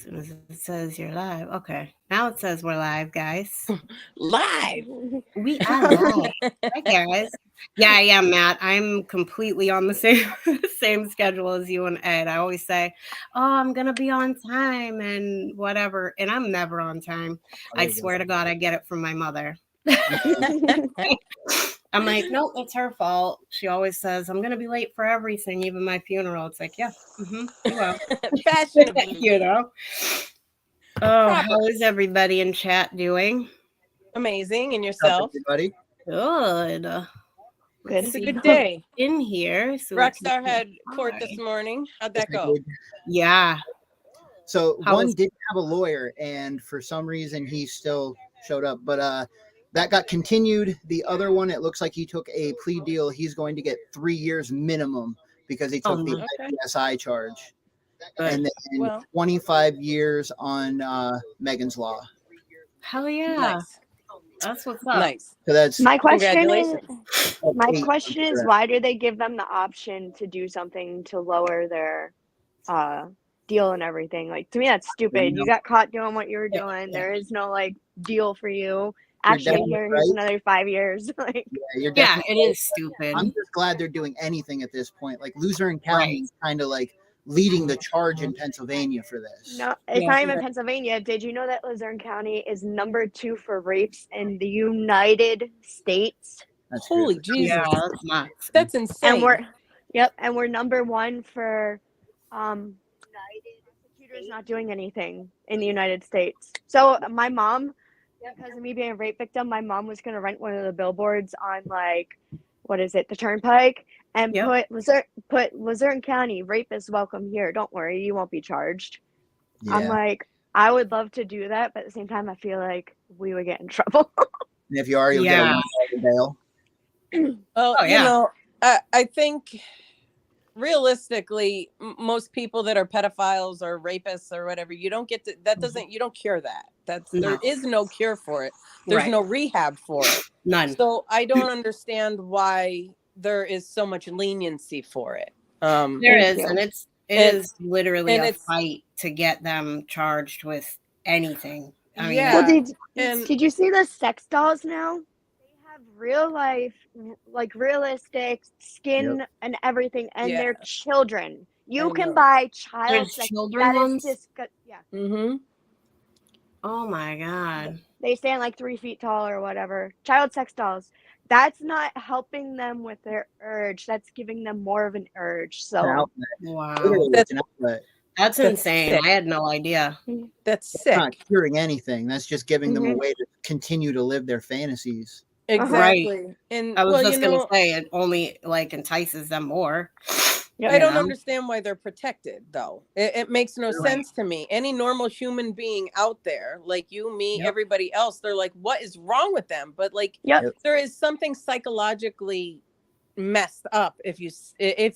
As soon as it says you're live. Okay. Now it says we're live, guys. Live. We are live. Hi, guys. Yeah, I am, Matt. I'm completely on the same same schedule as you and Ed. I always say, "Oh, I'm gonna be on time and whatever," and I'm never on time. I swear to God, I get it from my mother. I'm like, nope, it's her fault. She always says, I'm going to be late for everything, even my funeral. It's like, yeah, you are. Fashionably. You know? Oh, Proper. how is everybody in chat doing? Amazing. And What's up, yourself? everybody? Good. It's a See good who's day. in here. So we can Rockstar say had court hi. this morning. How'd Yes, that I go? did. Yeah. So How one was- didn't have a lawyer, and for some reason he still showed up. But that got continued. The other one, it looks like he took a plea deal. He's going to get 3 years minimum because he took the my. Okay. IPSI charge, Good. and then Well. 25 years on Megan's Law. Hell yeah. Nice. That's what's up. Nice. So that's My question Congratulations. is why do they give them the option to do something to lower their deal and everything? Like, to me, that's stupid. You got caught doing what you were doing. Yeah. There is no like deal for you. You're Actually, definitely here's right. another 5 years. Like, You're Yeah, definitely it right. is stupid. I'm just glad they're doing anything at this point. Like Luzerne County Right. is kind of like leading the charge in Pennsylvania for this. no, it's Yeah. not even Pennsylvania. Did you know that Luzerne County is number 2 for rapes in the United States? That's Holy good. Jesus. Yeah, that's nuts. That's insane. And we're number 1 for prosecutors not doing anything in the United States. So my mom, because of me being a rape victim, my mom was going to rent one of the billboards on like, what is it, the Turnpike, and Yep. put Luzerne County, rapists welcome here. Don't worry, you won't be charged. Yeah. I'm like, I would love to do that, but at the same time, I feel like we would get in trouble. And if you are, you'll Yeah. get a $1 bail. Well, Oh, yeah. I think realistically, most people that are pedophiles or rapists or whatever, you don't get to, that doesn't, you don't cure that. There is no cure for it. There's Right. no rehab for it. None. So I don't understand why there is so much leniency for it. There is, you. and it is literally a fight to get them charged with anything. I mean, Yeah. Well, did you see the sex dolls now? They have real life, like realistic skin and everything, and they're children. You can buy child there's sex. children That ones. is disgusting. Yeah. Mm-hmm. Oh my God. They stand like 3 feet tall or whatever. Child sex dolls. That's not helping them with their urge. That's giving them more of an urge. So Wow. It's an outlet. That's insane. sick. I had no idea. That's It's sick. not curing anything. That's just giving them a way to continue to live their fantasies. Exactly. And I was just gonna say it only like entices them more. I don't understand why they're protected, though. It makes no sense to me. Any normal human being out there, like you, me, everybody else, they're like, what is wrong with them? But like, there is something psychologically messed up if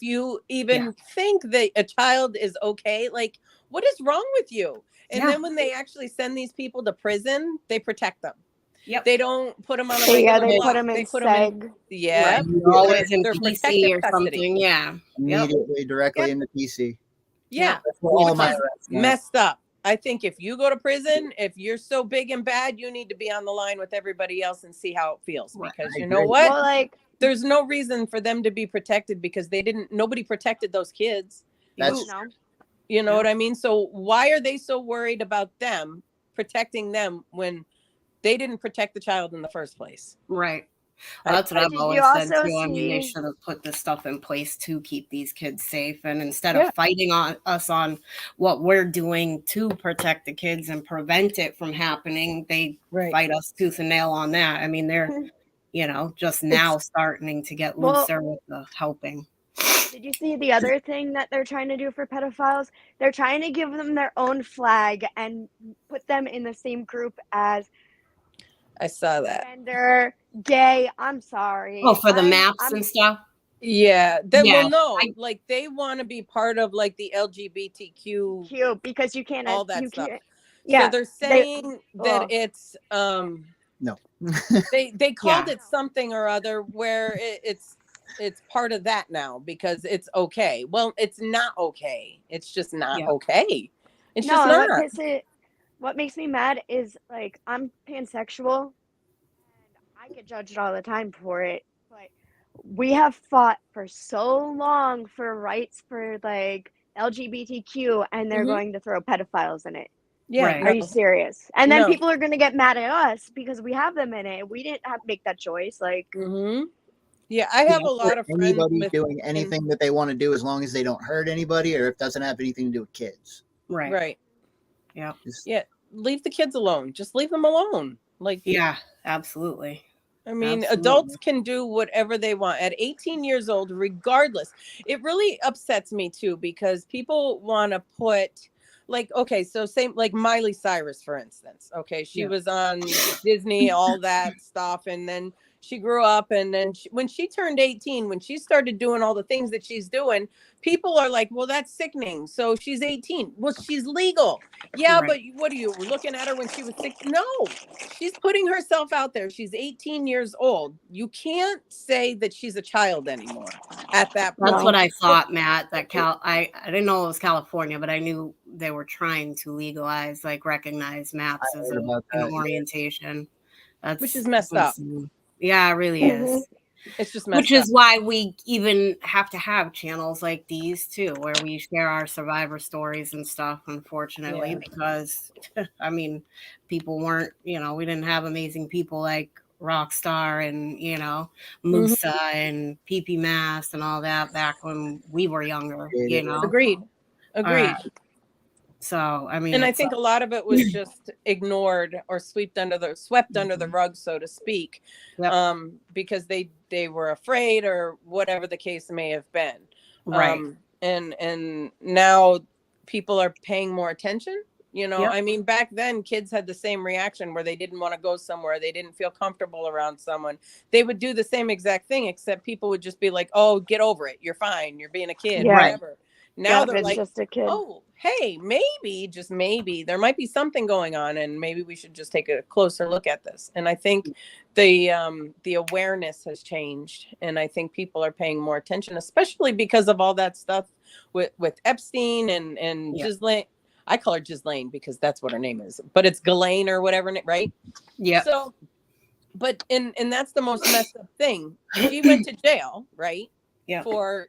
you even think that a child is okay. Like, what is wrong with you? And then when they actually send these people to prison, they protect them. Yep. They don't put them on a they block. put them in seg. Yeah. Always in They're PC or protective custody. something. Yeah. Immediately, directly into PC. Yeah. That's what all my Messed up. I think if you go to prison, if you're so big and bad, you need to be on the line with everybody else and see how it feels. Because you know what? Well, like, there's no reason for them to be protected because nobody protected those kids. You know what I mean? So why are they so worried about them protecting them when they didn't protect the child in the first place? Right. Well, that's what I've always said too. I mean, they should have put this stuff in place to keep these kids safe. And instead of fighting on us on what we're doing to protect the kids and prevent it from happening, they fight us tooth and nail on that. I mean, they're, just now starting to get looser with the helping. Did you see the other thing that they're trying to do for pedophiles? They're trying to give them their own flag and put them in the same group as I saw that. Gender, gay. I'm sorry. Oh, for the maps and stuff. Yeah. Well, no, like they want to be part of like the LGBTQ because you can't all that stuff. Yeah. So they're saying that it's no. they called it something or other where it's part of that now because it's okay. Well, it's not okay. It's just not okay. It's No, just and not. what makes me mad is like I'm pansexual and I get judged all the time for it. But we have fought for so long for rights for like LGBTQ and they're Hmm. going to throw pedophiles in it. Yeah, Right. Are no, you serious? And then no. people are going to get mad at us because we have them in it. We didn't have to make that choice. Like, Hmm. Yeah, I Yeah, have a for lot of friends anybody with, doing anything that they want to do as long as they don't hurt anybody or if it doesn't have anything to do with kids. Right. right. Yeah. Yeah, leave the kids alone. Just leave them alone. Like, Yeah, absolutely. I mean, adults Absolutely. can do whatever they want at 18 years old, regardless. It really upsets me too, because people want to put, like, okay, so same, like Miley Cyrus, for instance. Okay, she Yeah. was on Disney, all that stuff. And then she grew up. And then when she turned 18, when she started doing all the things that she's doing, people are like, well, that's sickening. So she's 18. Well, she's legal. Yeah, Right. but what are you looking at her when she was 6? No, she's putting herself out there. She's 18 years old. You can't say that she's a child anymore at that That's point. what I So, thought, Matt, that I didn't know it was California, but I knew they were trying to legalize, like recognize I maps as heard about an that. Yeah. orientation. which is That's messed up. insane. Yeah, it really mm-hmm. is. It's just Which messed up. is why we even have to have channels like these too, where we share our survivor stories and stuff, unfortunately, Yeah. because I mean, people weren't, we didn't have amazing people like Rockstar and, Mhm. Musa and PP Mass and all that back when we were younger, Yeah. Agreed. Uh, Agreed. so I mean And I it's think a lot of it was just ignored or swept under the rug, so to speak, yep, because they were afraid or whatever the case may have been. right. And now people are paying more attention. Yep. I mean, back then kids had the same reaction where they didn't want to go somewhere, they didn't feel comfortable around someone. They would do the same exact thing, except people would just be like, "Oh, get over it. You're fine. You're being a kid, Yeah. Right. whatever." Now Yep. they're It's like, just a kid. oh, hey, maybe, just maybe, there might be something going on, and maybe we should just take a closer look at this. And I think the awareness has changed, and I think people are paying more attention, especially because of all that stuff with Epstein and Yep. Ghislaine. I call her Ghislaine because that's what her name is, but it's Ghislaine or whatever, right? Yep. So, but and that's the most messed up thing. She went to jail, right? Yep. For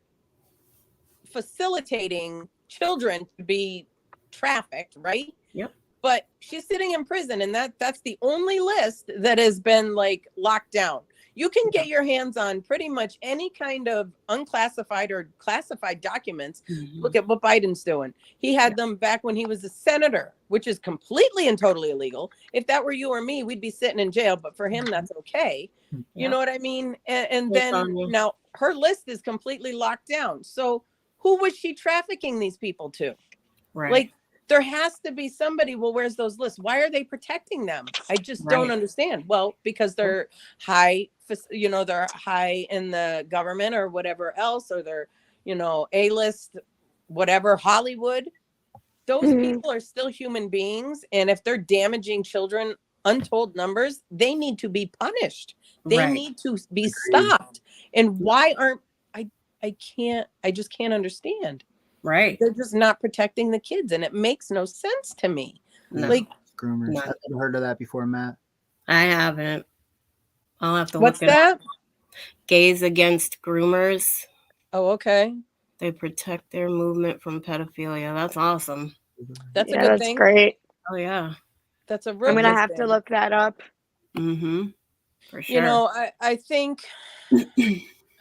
facilitating children to be trafficked, right? Yep. But she's sitting in prison, and that's the only list that has been like locked down. You can get your hands on pretty much any kind of unclassified or classified documents. Mhm. Look at what Biden's doing. He had them back when he was a senator, which is completely and totally illegal. If that were you or me, we'd be sitting in jail, but for him, that's okay. You Yep. know what I mean? And Yes, then Sonia. now her list is completely locked down. So who was she trafficking these people to? Right. Like, there has to be somebody. Well, where's those lists? Why are they protecting them? I just don't understand. Well, because they're high, they're high in the government or whatever else, or they're, A-list, whatever, Hollywood. Those people are still human beings. And if they're damaging children, untold numbers, they need to be punished. They Right. need to be stopped. And why aren't, I just can't understand. Right. They're just not protecting the kids, and it makes no sense to me. No. Like, Groomers. No. I've never heard of that before, Matt. I haven't. I'll have to what's look at that? Gays Against Groomers. Oh, okay. They protect their movement from pedophilia. That's awesome. That's a Yeah, good that's thing. great. Oh yeah. That's a real I'm gonna good have to thing. look that up. Mm-hmm. For sure.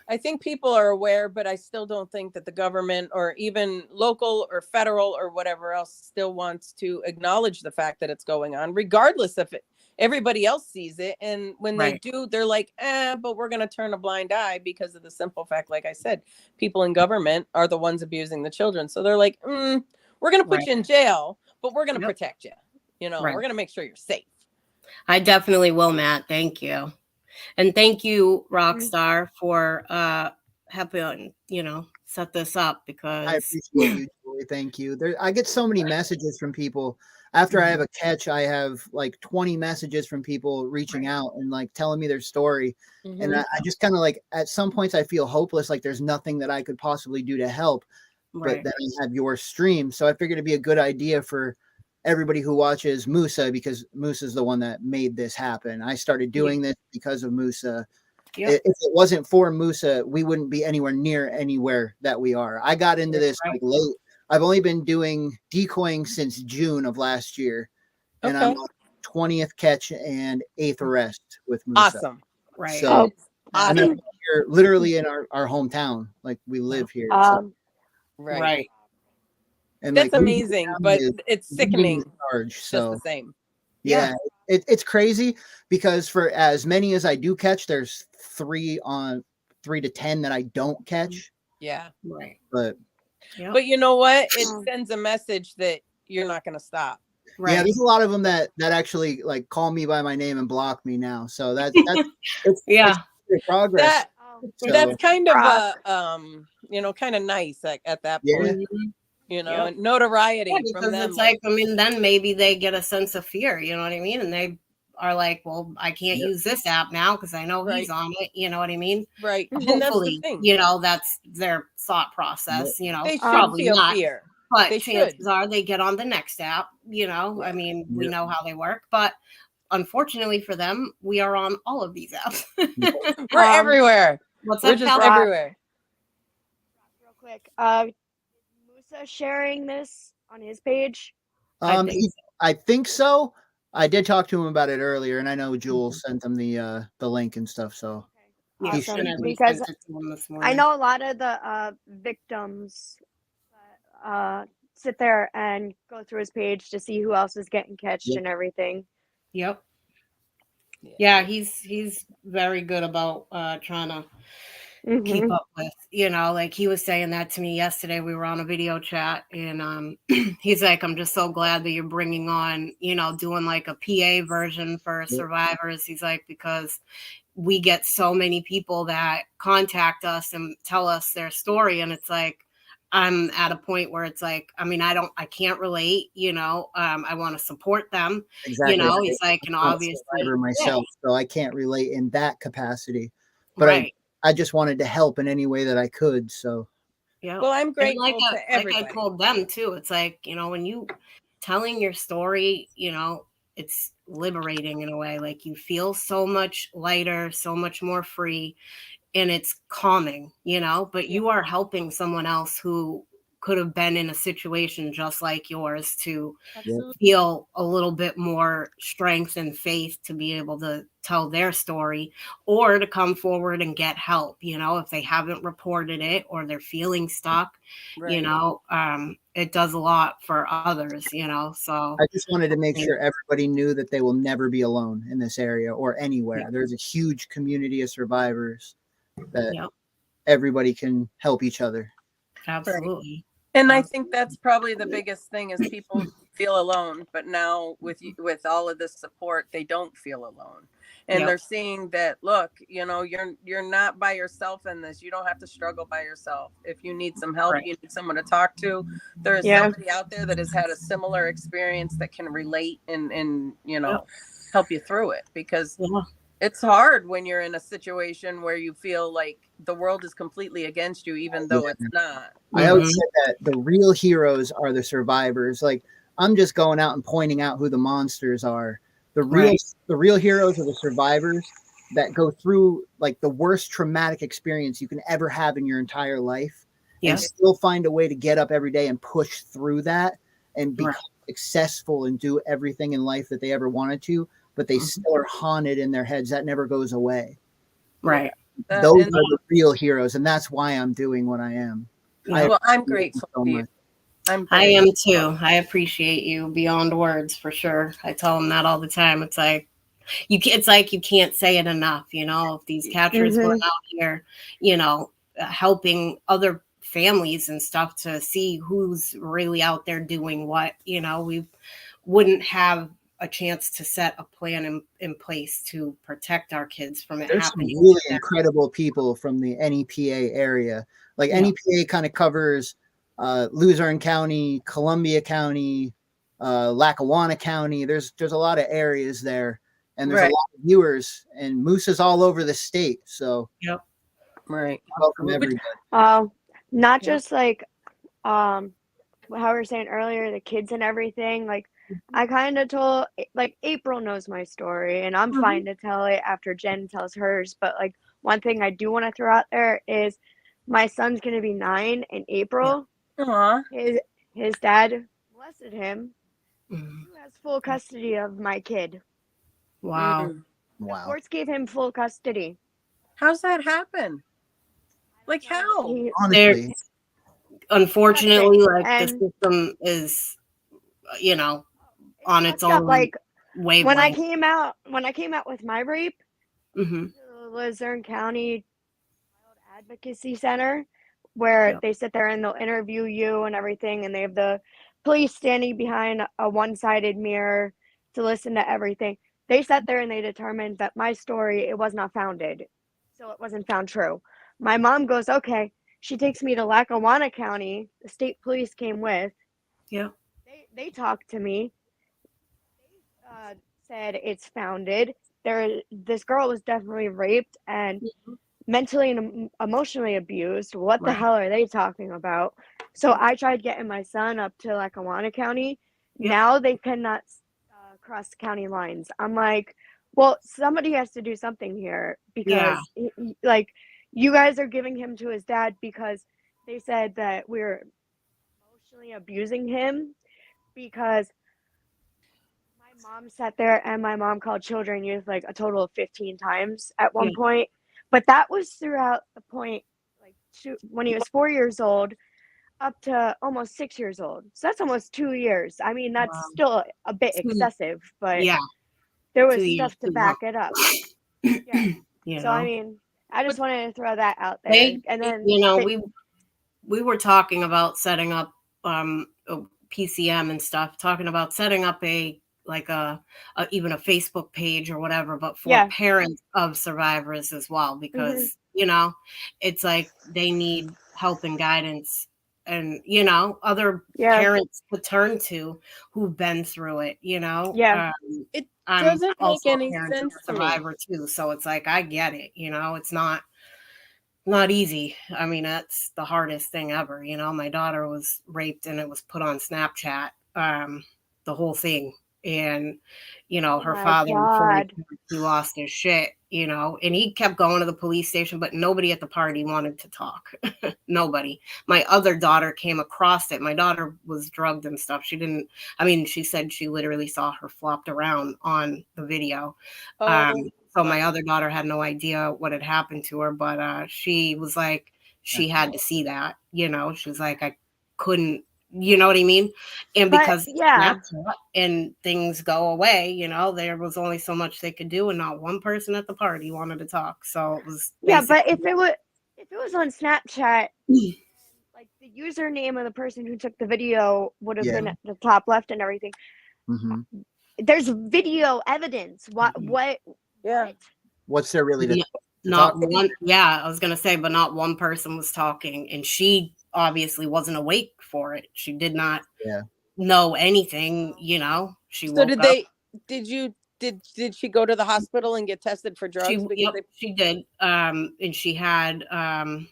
I think people are aware, but I still don't think that the government or even local or federal or whatever else still wants to acknowledge the fact that it's going on, regardless if everybody else sees it. And when they do, they're like, but we're going to turn a blind eye because of the simple fact, like I said, people in government are the ones abusing the children. So they're like, we're going to put you in jail, but we're going to protect you. We're going to make sure you're safe. I definitely will, Matt. Thank you. And thank you, Rockstar, for helping, set this up, because I appreciate you, Julie. Thank you. I get so many messages from people. After I have a catch, I have like 20 messages from people reaching out and like telling me their story. And I just kind of like, at some points I feel hopeless, like there's nothing that I could possibly do to help. but then I have your stream. So I figured it'd be a good idea for everybody who watches Musa, because Musa's the one that made this happen. I started doing this because of Musa. If it wasn't for Musa, we wouldn't be anywhere near anywhere that we are. I got into this like late. I've only been doing decoying since June of last year, and I'm on 20th catch and 8th arrest with Musa. Awesome. Right. So and I'm here literally in our hometown. Like we live here. So. Right. And that's like, amazing, but it's sickening. Charge, so just the same. Yeah. It's crazy because for as many as I do catch, there's 3 to 10 that I don't catch. Yeah. Right. But you know what? It sends a message that you're not going to stop. Right. Yeah, there's a lot of them that actually like call me by my name and block me now. So that's it's progress. That's kind of a kind of nice at that point. Notoriety from them. It's like, I mean, then maybe they get a sense of fear, you know what I mean? And they are like, well, I can't use this app now because I know he's on it, you know what I mean? Right. Hopefully, that's their thought process, They probably feel not. Fear. But chances are they get on the next app, I mean, we know how they work, but unfortunately for them, we are on all of these apps. We're everywhere. We're just everywhere. Real quick, Musa sharing this on his page? I think so. I did talk to him about it earlier, and I know Jules sent him the link and stuff. So awesome. Because I know a lot of the victims sit there and go through his page to see who else is getting catched and everything. Yep. Yeah, he's very good about trying to keep up with, like he was saying that to me yesterday. We were on a video chat, and he's like, I'm just so glad that you're bringing on, doing like a PA version for survivors. He's like, because we get so many people that contact us and tell us their story, and it's like, I'm at a point where it's like, I mean, I can't relate, I want to support them, exactly. He's like, and obviously myself, so I can't relate in that capacity, but I just wanted to help in any way that I could. So, well, I'm grateful to everybody. Like I told them too, it's like, when you telling your story, it's liberating in a way, like you feel so much lighter, so much more free. And it's calming, but you are helping someone else who could have been in a situation just like yours to feel a little bit more strength and faith to be able to tell their story, or to come forward and get help, if they haven't reported it or they're feeling stuck, it does a lot for others, so I just wanted to make sure everybody knew that they will never be alone in this area or anywhere. There's a huge community of survivors that everybody can help each other. Absolutely. And I think that's probably the biggest thing is people feel alone, but now with all of this support, they don't feel alone. And they're seeing that, look, you're not by yourself in this. You don't have to struggle by yourself. If you need some help, you need someone to talk to. There is somebody out there that has had a similar experience that can relate and help you through it, because it's hard when you're in a situation where you feel like the world is completely against you, even though it's not. I always say that the real heroes are the survivors. Like, I'm just going out and pointing out who the monsters are. The real heroes are the survivors that go through like the worst traumatic experience you can ever have in your entire life, and still find a way to get up every day and push through that and become successful and do everything in life that they ever wanted to. But they still are haunted in their heads. That never goes away. Right. Those are the real heroes. And that's why I'm doing what I am. I'm grateful to you. I am too. I appreciate you beyond words, for sure. I tell them that all the time. It's like, you can't say it enough, if these catchers were out here, helping other families and stuff to see who's really out there doing what, we wouldn't have a chance to set a plan in place to protect our kids from it happening. Some really incredible people from the NEPA area. Like NEPA kind of covers Luzerne County, Columbia County, Lackawanna County. There's a lot of areas there, and there's a lot of viewers, and Moose's all over the state. So welcome everybody. Not just like how we were saying earlier, the kids and everything, like, I kind of told, like, April knows my story, and I'm fine to tell it after Jen tells hers, but, like, one thing I do want to throw out there is my son's going to be 9 in April. Aww. His dad, blessed him, Mm. who has full custody of my kid. Wow. The courts gave him full custody. How's that happen? Like, how? Honestly, unfortunately, like, the system is, you know, on its own like wavelength. when I came out with my rape, mm-hmm. the Luzerne County Child Advocacy Center, where they sit there and they'll interview you and everything, and they have the police standing behind a one-sided mirror to listen to everything. They sat there and they determined that my story, it was not founded, so it wasn't found true. My mom goes, okay. She takes me to Lackawanna County. The state police came with. Yeah. They talked to me. They said it's founded. This girl was definitely raped and mentally and emotionally abused. What the hell are they talking about? So I tried getting my son up to Lackawanna County. Now they cannot cross county lines. I'm like, well, somebody has to do something here, because like, you guys are giving him to his dad because they said that we're emotionally abusing him, because my mom sat there and my mom called children youth like a total of 15 times at one point. But that was throughout the point, like, when he was 4 years old up to almost 6 years old. So that's almost 2 years. I mean, that's still a bit excessive, but there was stuff to back it up. So I mean, I just wanted to throw that out there. And then, you know, we were talking about setting up PCM and stuff, talking about setting up even a Facebook page or whatever, but for parents of survivors as well, because you know, it's like they need help and guidance, and you know, other parents to turn to who've been through it. You know, it I'm doesn't make also any a parent sense of a to me. survivor too, so it's like I get it. You know, it's not easy. I mean, that's the hardest thing ever. You know, my daughter was raped and it was put on Snapchat, the whole thing. And, you know, her father, he lost his shit, you know, and he kept going to the police station, but nobody at the party wanted to talk. Nobody. My other daughter came across it. My daughter was drugged and stuff. She said she literally saw her flopped around on the video. So my other daughter had no idea what had happened to her, but she was like, she had to see that, you know, she was like, I couldn't, you know what I mean? And because and things go away, you know, there was only so much they could do, and not one person at the party wanted to talk. So it was but if it was on Snapchat, like, the username of the person who took the video would have been at the top left and everything. There's video evidence. What's there really to not one? Yeah, I was gonna say, but not one person was talking, and she obviously wasn't awake for it. She did not know anything, you know. She woke up. Did she go to the hospital and get tested for drugs? She did. And she had I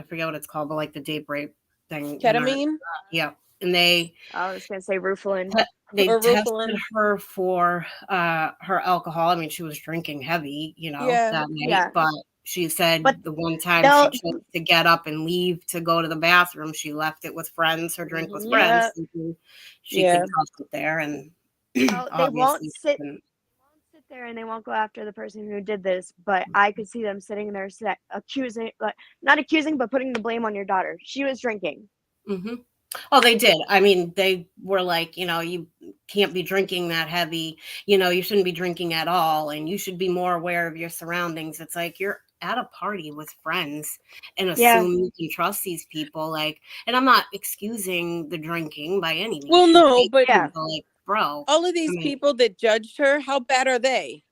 forget what it's called, but like the date rape thing. Ketamine? And I was gonna say Rufalin. They tested her for her alcohol. I mean, she was drinking heavy, you know, that night, but she said the one time she chose to get up and leave to go to the bathroom, she left it with friends, her drink with friends, thinking she could trust it there. And they won't sit there and they won't go after the person who did this, but I could see them sitting there accusing, like, not accusing, but putting the blame on your daughter. She was drinking. Oh, they did. I mean, they were like, you know, you can't be drinking that heavy, you know, you shouldn't be drinking at all, and you should be more aware of your surroundings. It's like you're at a party with friends and assume you can trust these people. Like, and I'm not excusing the drinking by any means. Well, no, but like, bro, all of these people that judged her, how bad are they?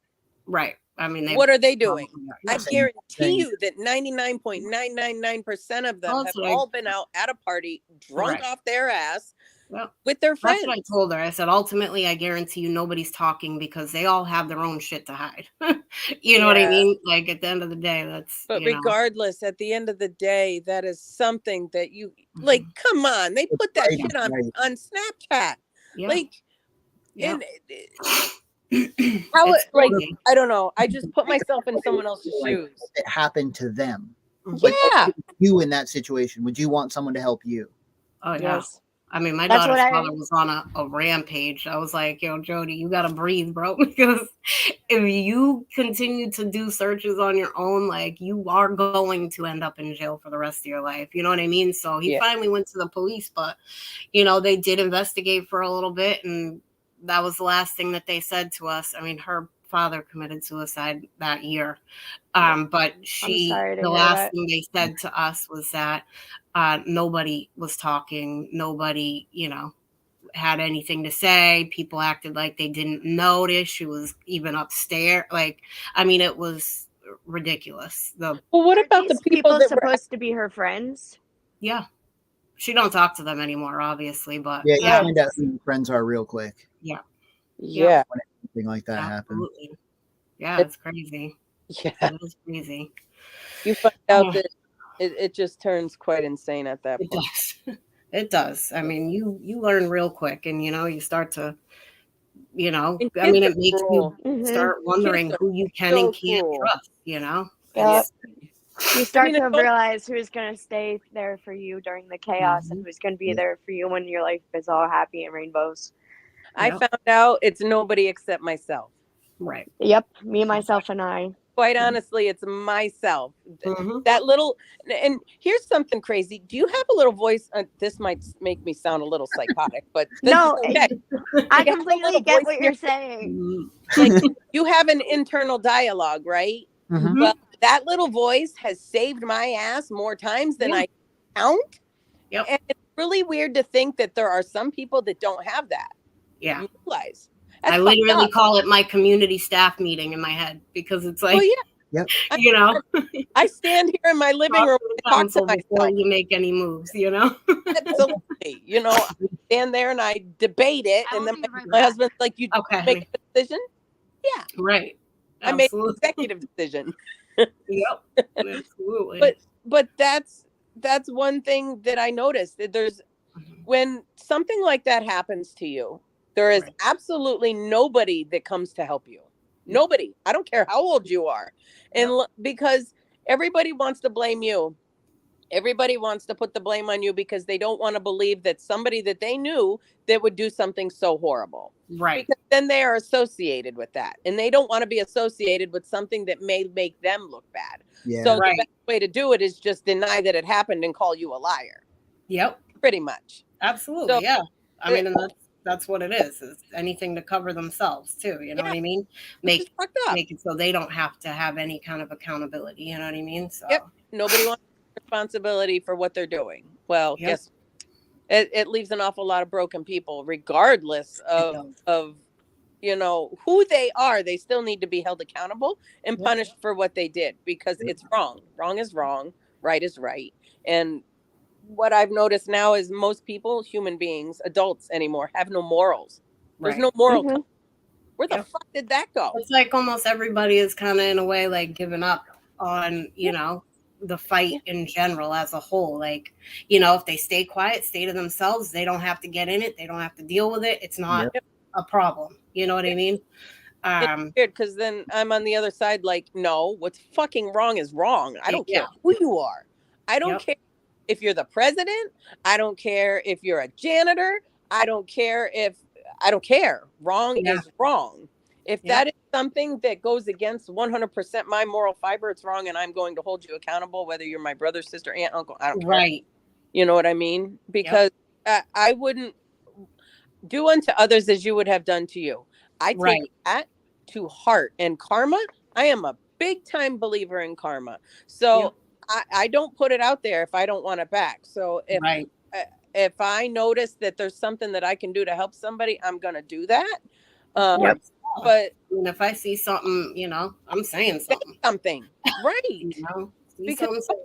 Right. I mean, what are they doing? I guarantee you that 99.999% of them have all been out at a party, drunk off their ass, with their friends. That's what I told her. I said, ultimately, I guarantee you nobody's talking because they all have their own shit to hide. You know what I mean? Like, at the end of the day, that's... But regardless, at the end of the day, that is something that you... Like, come on. They put that shit on Snapchat. Yeah. Like, Yep. how like, I don't know. I just put myself in someone else's shoes. It happened to them. Yeah. You in that situation, would you want someone to help you? Oh, yeah. Yes. I mean, my daughter's father was on a rampage. I was like, yo, Jody, you got to breathe, bro. Because if you continue to do searches on your own, like, you are going to end up in jail for the rest of your life. You know what I mean? So he finally went to the police, but, they did investigate for a little bit. And that was the last thing that they said to us. I mean, her father committed suicide that year. But the last thing they said to us was that nobody was talking. Nobody, had anything to say. People acted like they didn't notice. She was even upstairs. Like, I mean, it was ridiculous. Well, what about the people that supposed to be her friends? Yeah. She don't talk to them anymore, obviously, but you find out who your friends are real quick. Yeah. When anything like that happens. Yeah, it's crazy. Yeah, it's crazy. You find out that it just turns quite insane at that point. Does. It does. I mean, you learn real quick, and you start to, I mean, it makes you start wondering who you can and can't trust. Yep. You start to realize who's going to stay there for you during the chaos and who's going to be there for you when your life is all happy and rainbows. I found out it's nobody except myself. Right. Yep. Me, myself, and I. Quite honestly, it's myself. That little, and here's something crazy. Do you have a little voice? This might make me sound a little psychotic, but no, okay. I completely get what you're saying. Like, you have an internal dialogue, right? Well, that little voice has saved my ass more times than I count. Yep. And it's really weird to think that there are some people that don't have that. Yeah. You realize. I literally call it my community staff meting in my head because it's like, I stand here in my living room and talk to myself before you make any moves, Absolutely. I stand there and I debate it. And then my husband's like, you make a decision? Yeah. Right. I made an executive decision. Yep. Absolutely. But that's one thing that I noticed. That there's when something like that happens to you, there is absolutely nobody that comes to help you. Nobody. I don't care how old you are. And because everybody wants to blame you. Everybody wants to put the blame on you because they don't want to believe that somebody that they knew that would do something so horrible. Right. Because then they are associated with that. And they don't want to be associated with something that may make them look bad. Yeah. So the best way to do it is just deny that it happened and call you a liar. Yep. Pretty much. Absolutely. So, yeah. I mean, and that's what it is anything to cover themselves too. You know what I mean? Make it so they don't have to have any kind of accountability. You know what I mean? So nobody wants responsibility for what they're doing. Well, guess it leaves an awful lot of broken people, regardless of who they are. They still need to be held accountable and punished for what they did because it's wrong. Wrong is wrong. Right is right. And what I've noticed now is most people, human beings, adults anymore, have no morals. There's no moral. Where the fuck did that go? It's like almost everybody is kind of in a way like giving up on, the fight in general as a whole. Like, if they stay quiet, stay to themselves, they don't have to get in it. They don't have to deal with it. It's not a problem. You know what I mean? It's weird because then I'm on the other side. Like, no, what's fucking wrong is wrong. I don't care who you are. I don't care if you're the president. I don't care if you're a janitor. I don't care. Wrong is wrong. If that is something that goes against 100% my moral fiber, it's wrong. And I'm going to hold you accountable, whether you're my brother, sister, aunt, uncle. I don't care. Right. You know what I mean? Because I wouldn't do unto others as you would have done to you. I take that to heart. And karma, I am a big time believer in karma. So I don't put it out there if I don't want it back. So if I notice that there's something that I can do to help somebody, I'm going to do that. But if I see something, I'm saying something. Right. Say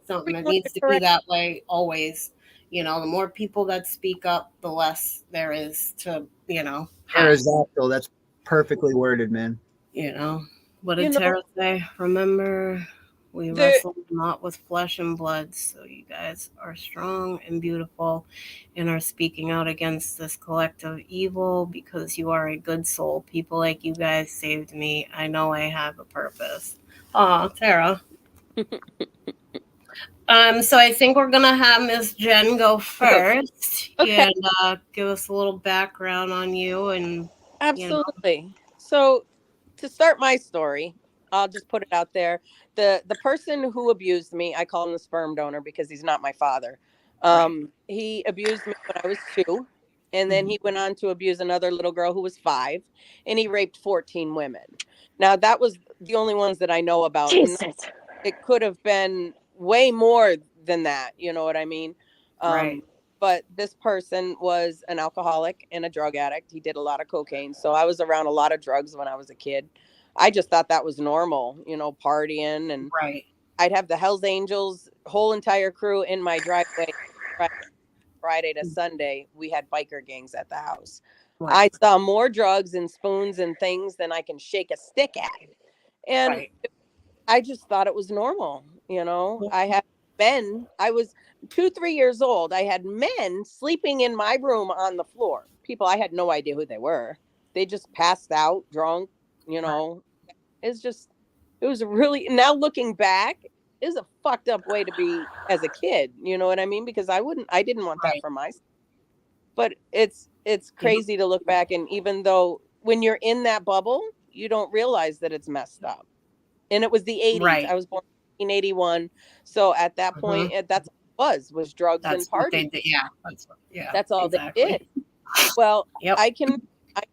something. It needs to be that way always. the more people that speak up, the less there is to, Exactly. That's perfectly worded, man. What did Tara say? Remember, we wrestle not with flesh and blood, so you guys are strong and beautiful and are speaking out against this collective evil because you are a good soul. People like you guys saved me. I know I have a purpose. Aw, Tara. So I think we're gonna have Miss Jen go first and give us a little background on you and absolutely. So to start my story, I'll just put it out there. The person who abused me, I call him the sperm donor because he's not my father. He abused me when I was 2, and then he went on to abuse another little girl who was 5, and he raped 14 women. Now that was the only ones that I know about. Jesus. It could have been way more than that, you know what I mean? But this person was an alcoholic and a drug addict. He did a lot of cocaine. So I was around a lot of drugs when I was a kid. I just thought that was normal, partying. And I'd have the Hells Angels, whole entire crew in my driveway. Friday to Sunday, we had biker gangs at the house. I saw more drugs and spoons and things than I can shake a stick at. And I just thought it was normal. I had men, I was 2, 3 years old. I had men sleeping in my room on the floor. People, I had no idea who they were. They just passed out drunk, It's just, it was really, now looking back, is a fucked up way to be as a kid. You know what I mean? Because I didn't want that for myself. But it's crazy to look back. And even though when you're in that bubble, you don't realize that it's messed up. And it was the 80s. I was born in 1981. So at that point, that's what it was drugs and parties. That's all they did. Well, I can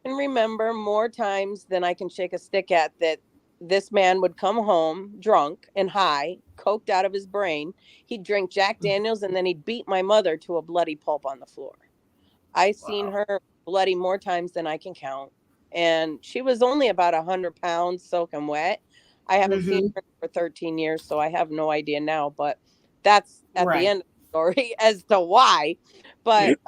remember more times than I can shake a stick at that this man would come home drunk and high, coked out of his brain. He'd drink Jack Daniels and then he'd beat my mother to a bloody pulp on the floor. I seen her bloody more times than I can count. And she was only about 100 pounds soaking wet. I haven't seen her for 13 years, so I have no idea now. But that's at the end of the story as to why. But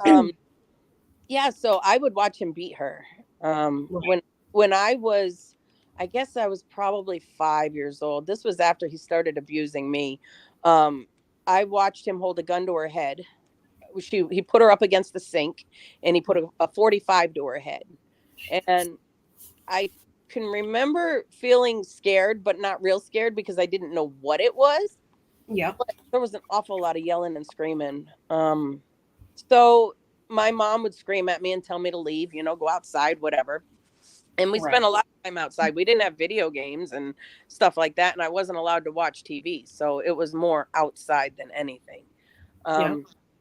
yeah, so I would watch him beat her. When I was, I guess I was probably 5 years old. This was after he started abusing me. I watched him hold a gun to her head. He put her up against the sink and he put a 45 to her head. And I can remember feeling scared, but not real scared because I didn't know what it was. But there was an awful lot of yelling and screaming. So my mom would scream at me and tell me to leave, go outside, whatever. And we spent a lot of time outside. We didn't have video games and stuff like that. And I wasn't allowed to watch TV. So it was more outside than anything.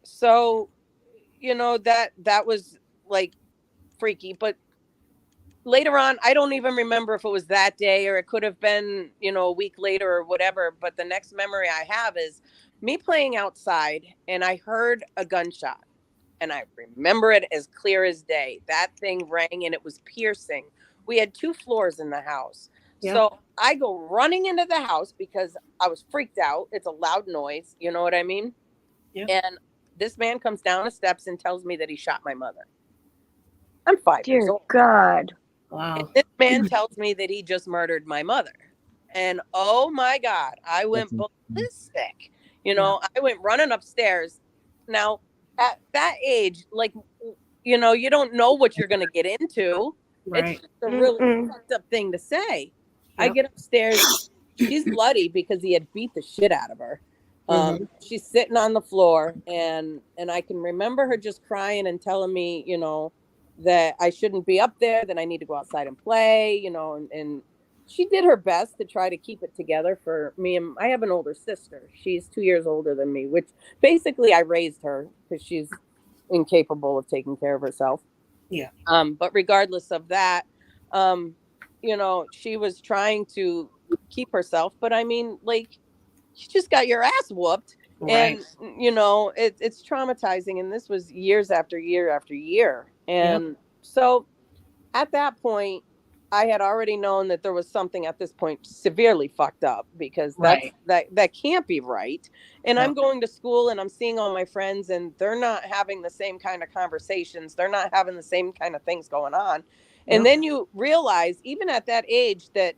So, that was like freaky, but later on, I don't even remember if it was that day or it could have been, a week later or whatever. But the next memory I have is me playing outside and I heard a gunshot and I remember it as clear as day. That thing rang and it was piercing. We had 2 floors in the house. So I go running into the house because I was freaked out. It's a loud noise. You know what I mean? And this man comes down the steps and tells me that he shot my mother. I'm 5 years old. Dear God. Wow. And this man tells me that he just murdered my mother. And oh my God, I went ballistic. I went running upstairs. Now, at that age, like, you don't know what you're going to get into. It's just a really fucked up thing to say. I get upstairs. She's bloody because he had beat the shit out of her. She's sitting on the floor and I can remember her just crying and telling me, that I shouldn't be up there, that I need to go outside and play, and she did her best to try to keep it together for me. And I have an older sister. She's 2 years older than me, which basically I raised her because she's incapable of taking care of herself. But regardless of that, she was trying to keep herself. But I mean, like, you just got your ass whooped. And, it's traumatizing. And this was years after year after year. And so at that point, I had already known that there was something at this point severely fucked up, because Right. that can't be right. And I'm going to school and I'm seeing all my friends and they're not having the same kind of conversations. They're not having the same kind of things going on. And then you realize, even at that age, that,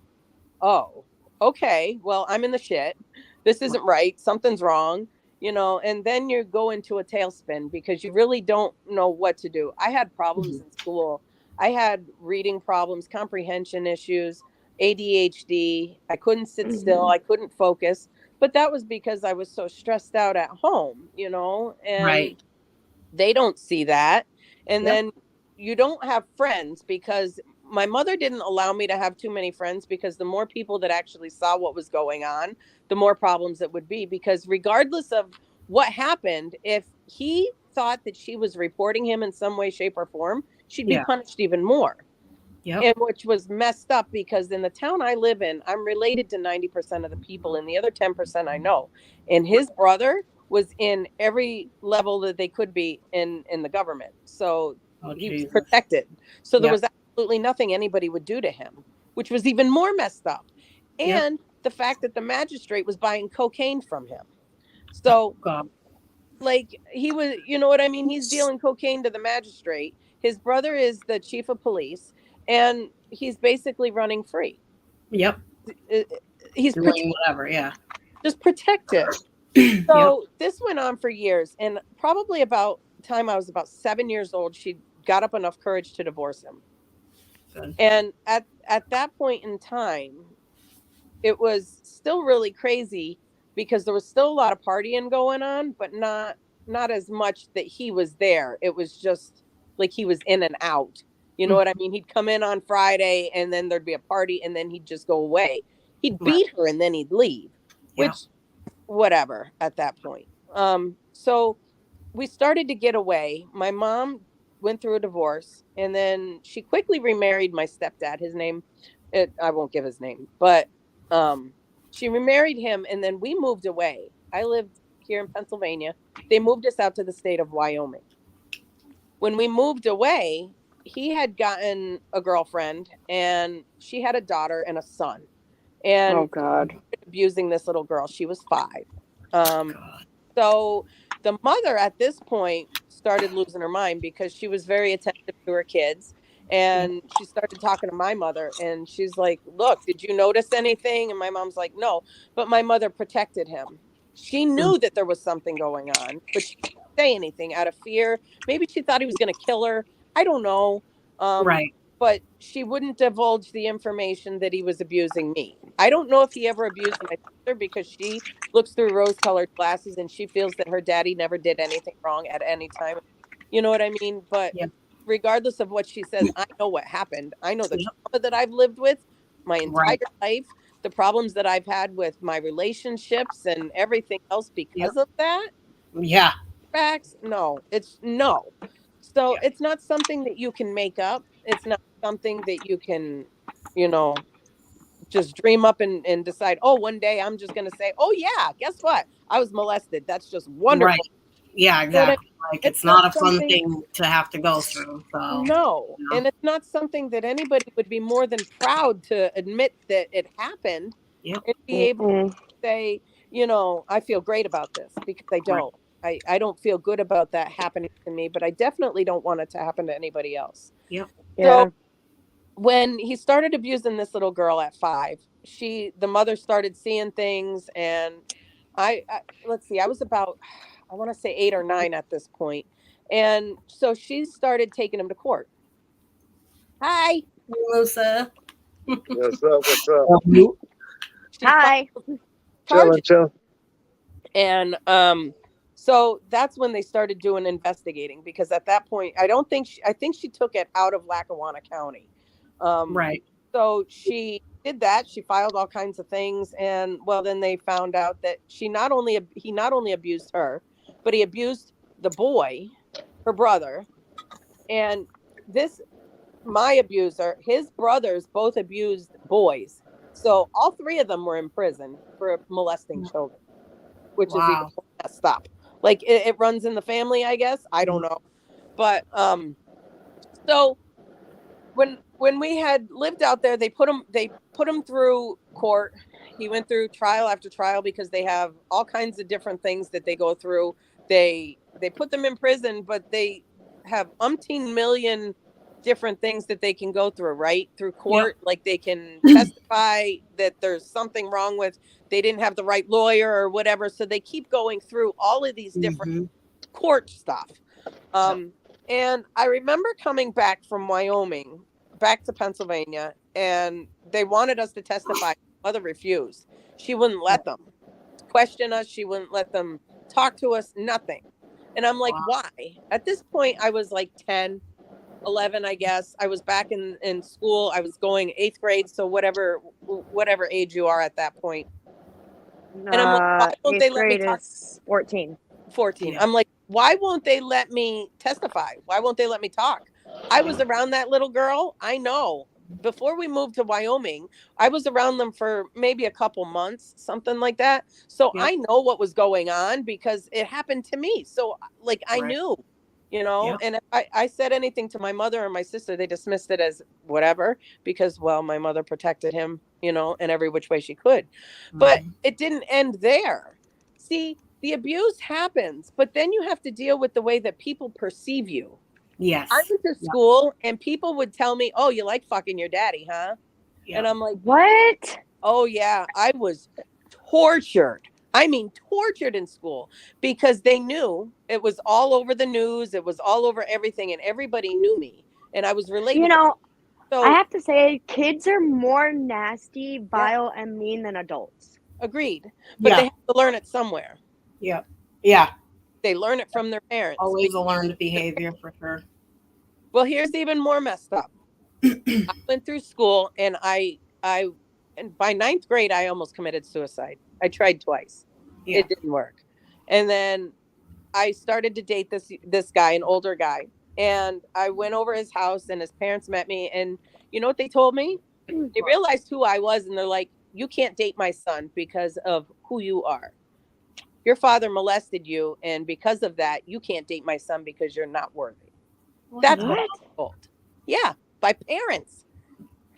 oh, okay, well, I'm in the shit. This isn't right. Something's wrong, and then you go into a tailspin because you really don't know what to do. I had problems in school. I had reading problems, comprehension issues, ADHD. I couldn't sit still. I couldn't focus. But that was because I was so stressed out at home, and they don't see that. And then you don't have friends, because my mother didn't allow me to have too many friends, because the more people that actually saw what was going on, the more problems it would be. Because regardless of what happened, if he thought that she was reporting him in some way, shape, or form, she'd be punished even more. And which was messed up, because in the town I live in, I'm related to 90% of the people, and the other 10% I know. And his brother was in every level that they could be in the government. So he was protected. So there was absolutely nothing anybody would do to him, which was even more messed up. And the fact that the magistrate was buying cocaine from him. So like, he was, you know what I mean? He's dealing cocaine to the magistrate. His brother is the chief of police, and he's basically running free. He's doing whatever, just protected. So this went on for years, and probably about the time I was about 7 years old, she got up enough courage to divorce him. Good. And at that point in time, it was still really crazy, because there was still a lot of partying going on, but not as much that he was there. It was just like he was in and out. You know what I mean? He'd come in on Friday, and then there'd be a party, and then he'd just go away. He'd beat her and then he'd leave, which, whatever at that point. So we started to get away. My mom went through a divorce, and then she quickly remarried my stepdad. His name, I won't give his name, but she remarried him, and then we moved away. I lived here in Pennsylvania. They moved us out to the state of Wyoming. When we moved away, he had gotten a girlfriend, and she had a daughter and a son. And abusing this little girl. She was 5. So the mother at this point started losing her mind, because she was very attentive to her kids. And she started talking to my mother, and she's like, look, did you notice anything? And my mom's like, no, but my mother protected him. She knew that there was something going on, but she didn't say anything out of fear. Maybe she thought he was going to kill her. I don't know. But she wouldn't divulge the information that he was abusing me. I don't know if he ever abused my sister, because she looks through rose-colored glasses and she feels that her daddy never did anything wrong at any time. You know what I mean? But regardless of what she says, I know what happened. I know the trauma that I've lived with my entire life, the problems that I've had with my relationships and everything else because of that. Facts? No, it's no. So it's not something that you can make up. It's not something that you can, just dream up and decide, oh, one day I'm just going to say, oh, yeah, guess what? I was molested. That's just wonderful. Yeah, exactly. Like, it's not a fun thing to have to go through. So, no. And it's not something that anybody would be more than proud to admit that it happened and be able to say, I feel great about this, because I don't. I don't feel good about that happening to me, but I definitely don't want it to happen to anybody else. So when he started abusing this little girl at 5, the mother started seeing things, and let's see, I was about, I want to say 8 or 9 at this point. And so she started taking him to court. Hi. Musa. What's up? What's up? Hi. Chill. And so that's when they started doing investigating, because at that point, I think she took it out of Lackawanna County. So she did that. She filed all kinds of things, and well, then they found out that he not only abused her, but he abused the boy, her brother, and my abuser, his brothers both abused boys. So all 3 of them were in prison for molesting children, which is even messed up. Like, it runs in the family, I guess. I don't know. But so when when we had lived out there, they put him through court. He went through trial after trial because they have all kinds of different things that they go through. They put them in prison, but they have umpteen million different things that they can go through, right? Through court. Yep. Like they can testify that there's something wrong with, they didn't have the right lawyer or whatever. So they keep going through all of these different court stuff. And I remember coming back from Wyoming, back to Pennsylvania, and they wanted us to testify. Mother refused. She wouldn't let them question us. She wouldn't let them talk to us, nothing. And I'm like, why? At this point, I was like 10, 11, I guess. I was back in school. I was going 8th grade. So whatever age you are at that point. And I'm like, why won't they let me talk? 14. 14. Yeah. I'm like, why won't they let me testify? Why won't they let me talk? I was around that little girl. I know. Before we moved to Wyoming, I was around them for maybe a couple months, something like that. So I know what was going on because it happened to me. So like I knew, you know, and if I said anything to my mother or my sister, they dismissed it as whatever, because, well, my mother protected him, you know, in every which way she could. But it didn't end there. See, the abuse happens, but then you have to deal with the way that people perceive you. Yes. I went to school and people would tell me, oh, you like fucking your daddy, huh? Yeah. And I'm like, what? Oh, yeah. I was tortured. I mean, tortured in school because they knew it was all over the news. It was all over everything and everybody knew me and I was relatable. You know, so, I have to say kids are more nasty, vile, and mean than adults. Agreed. But they have to learn it somewhere. Yeah. Yeah. They learn it from their parents. Always a learned behavior for sure. Well, here's even more messed up. I went through school and and by 9th grade, I almost committed suicide. I tried twice. Yeah. It didn't work. And then I started to date this guy, an older guy. And I went over his house and his parents met me. And you know what they told me? They realized who I was. And they're like, you can't date my son because of who you are. Your father molested you, and because of that, you can't date my son because you're not worthy. That's what I was told. Yeah, by parents.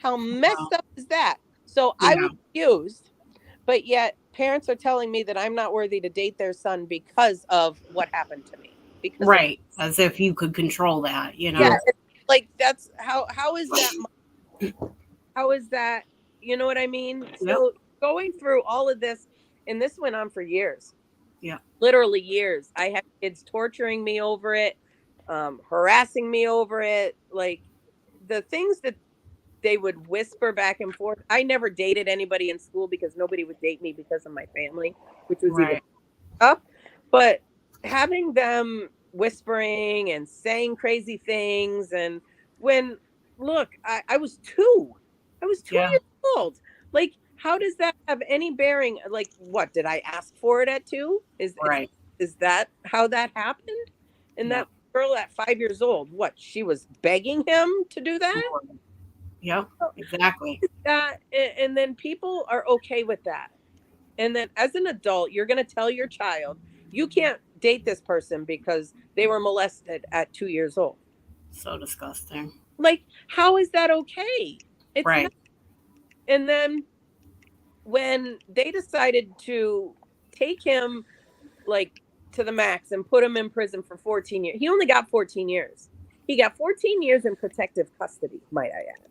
How messed up is that? So I was abused, but yet parents are telling me that I'm not worthy to date their son because of what happened to me. Because as if you could control that, you know? Yeah, like that's how is that? How is that? You know what I mean? So going through all of this, and this went on for years. Yeah. Literally years. I had kids torturing me over it, harassing me over it. Like the things that they would whisper back and forth. I never dated anybody in school because nobody would date me because of my family, which was even up. But having them whispering and saying crazy things. And when, look, I was 2. I was 2 years old. Like, how does that have any bearing? Like, what, did I ask for it at 2? Is that how that happened? And that girl at 5 years old, what, she was begging him to do that? Yeah, exactly. And then people are okay with that. And then as an adult, you're going to tell your child, you can't date this person because they were molested at 2 years old. So disgusting. Like, how is that okay? It's not. And then when they decided to take him like to the max and put him in prison for 14 years, he only got 14 years. He got 14 years in protective custody, might I add.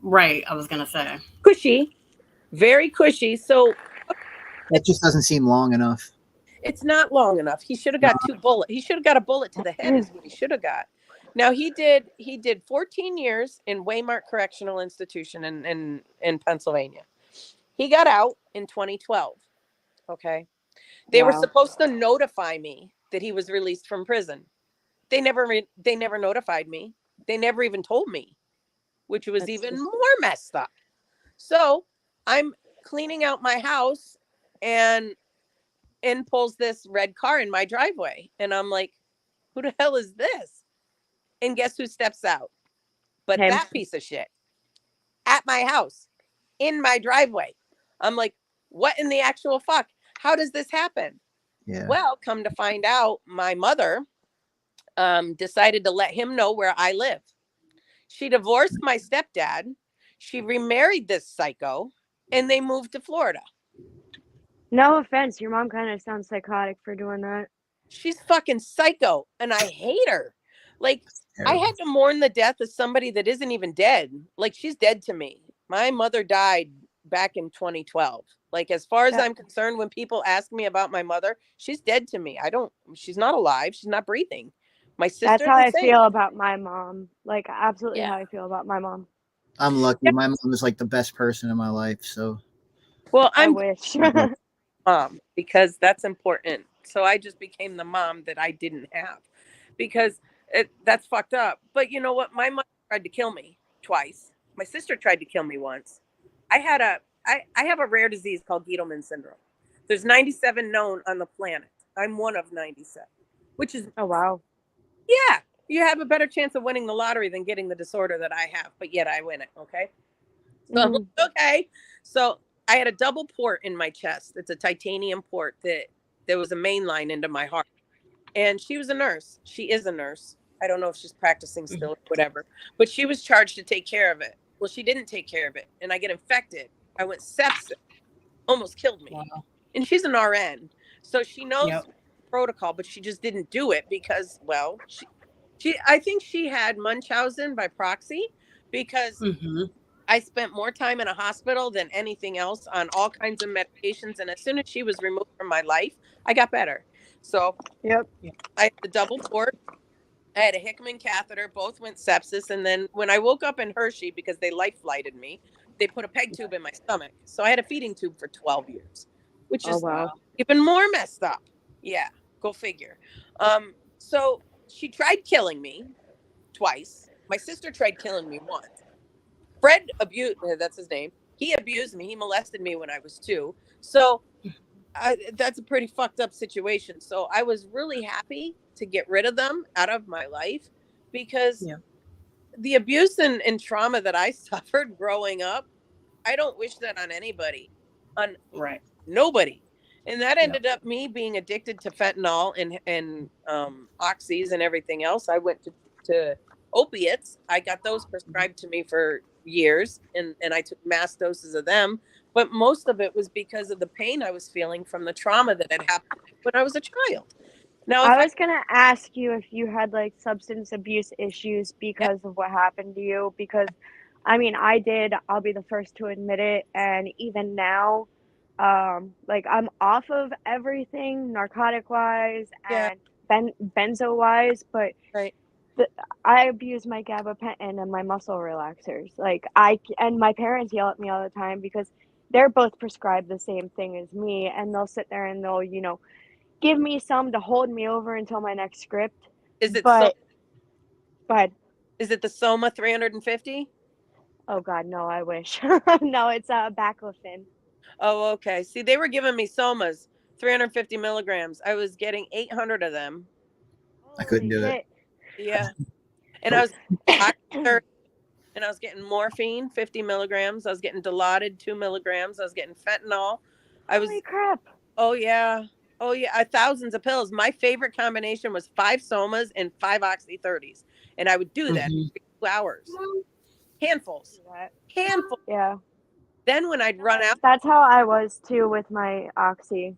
Right, I was going to say. Cushy, very cushy. So that just doesn't seem long enough. It's not long enough. He should have got 2 bullets. He should have got a bullet to the head is what he should have got. Now he did 14 years in Waymart Correctional Institution in Pennsylvania. He got out in 2012. Okay. They were supposed to notify me that he was released from prison. They never notified me. They never even told me, which was even more messed up. So I'm cleaning out my house and in pulls this red car in my driveway. And I'm like, who the hell is this? And guess who steps out? But that piece of shit at my house, in my driveway. I'm like, what in the actual fuck? How does this happen? Yeah. Well, come to find out, my mother decided to let him know where I live. She divorced my stepdad. She remarried this psycho, and they moved to Florida. No offense, your mom kind of sounds psychotic for doing that. She's fucking psycho, and I hate her. Like, I had to mourn the death of somebody that isn't even dead. Like, she's dead to me. My mother died back in 2012. Like, as far as I'm concerned, when people ask me about my mother, she's dead to me. She's not alive. She's not breathing. My sister, that's how I feel about my mom. Like, absolutely how I feel about my mom. I'm lucky. My mom is like the best person in my life. So, well, I wish. Mom, because that's important. So I just became the mom that I didn't have, because that's fucked up. But you know what? My mother tried to kill me twice. My sister tried to kill me once. I have a rare disease called Gittleman syndrome. There's 97 known on the planet. I'm one of 97, which is, oh wow. Yeah, you have a better chance of winning the lottery than getting the disorder that I have, but yet I win it. Okay. So I'm like, okay. So I had a double port in my chest. It's a titanium port that there was a main line into my heart. And she was a nurse. She is a nurse. I don't know if she's practicing still or whatever, but she was charged to take care of it. Well, she didn't take care of it, and I get infected. I went sepsis, almost killed me. Wow. And she's an RN, so she knows protocol, but she just didn't do it because, well, I think she had Munchausen by proxy, because I spent more time in a hospital than anything else on all kinds of medications. And as soon as she was removed from my life, I got better. So I had the double port. I had a Hickman catheter. Both went sepsis. And then when I woke up in Hershey, because they life flighted me, they put a peg tube in my stomach. So I had a feeding tube for 12 years, which is even more messed up. Yeah, go figure. So she tried killing me twice. My sister tried killing me once. Fred abused, that's his name. He abused me. He molested me when I was 2. So that's a pretty fucked up situation. So I was really happy to get rid of them out of my life, because the abuse and trauma that I suffered growing up, I don't wish that on anybody, on nobody. And that ended up me being addicted to fentanyl and oxys and everything else. I went to opiates. I got those prescribed to me for years, and I took mass doses of them. But most of it was because of the pain I was feeling from the trauma that had happened when I was a child. Now, I was going to ask you if you had like substance abuse issues because of what happened to you, because I mean, I did. I'll be the first to admit it. And even now, like I'm off of everything narcotic wise and benzo wise, but I abuse my gabapentin and my muscle relaxers. Like and my parents yell at me all the time because they're both prescribed the same thing as me, and they'll sit there and they'll, give me some to hold me over until my next script. Is it but is it the Soma 350? Oh God, no, I wish. No, it's baclofen. Oh, okay. See, they were giving me Somas, 350 milligrams. I was getting 800 of them. I couldn't do it. Yeah. And I was and I was getting morphine, 50 milligrams. I was getting Dilaudid, 2 milligrams. I was getting fentanyl. Holy crap. Oh, yeah. Oh, yeah. Thousands of pills. My favorite combination was 5 Somas and 5 Oxy 30s. And I would do that for 2 hours. Handfuls. Handfuls. Yeah. Then when I'd run out. That's how I was too with my Oxy.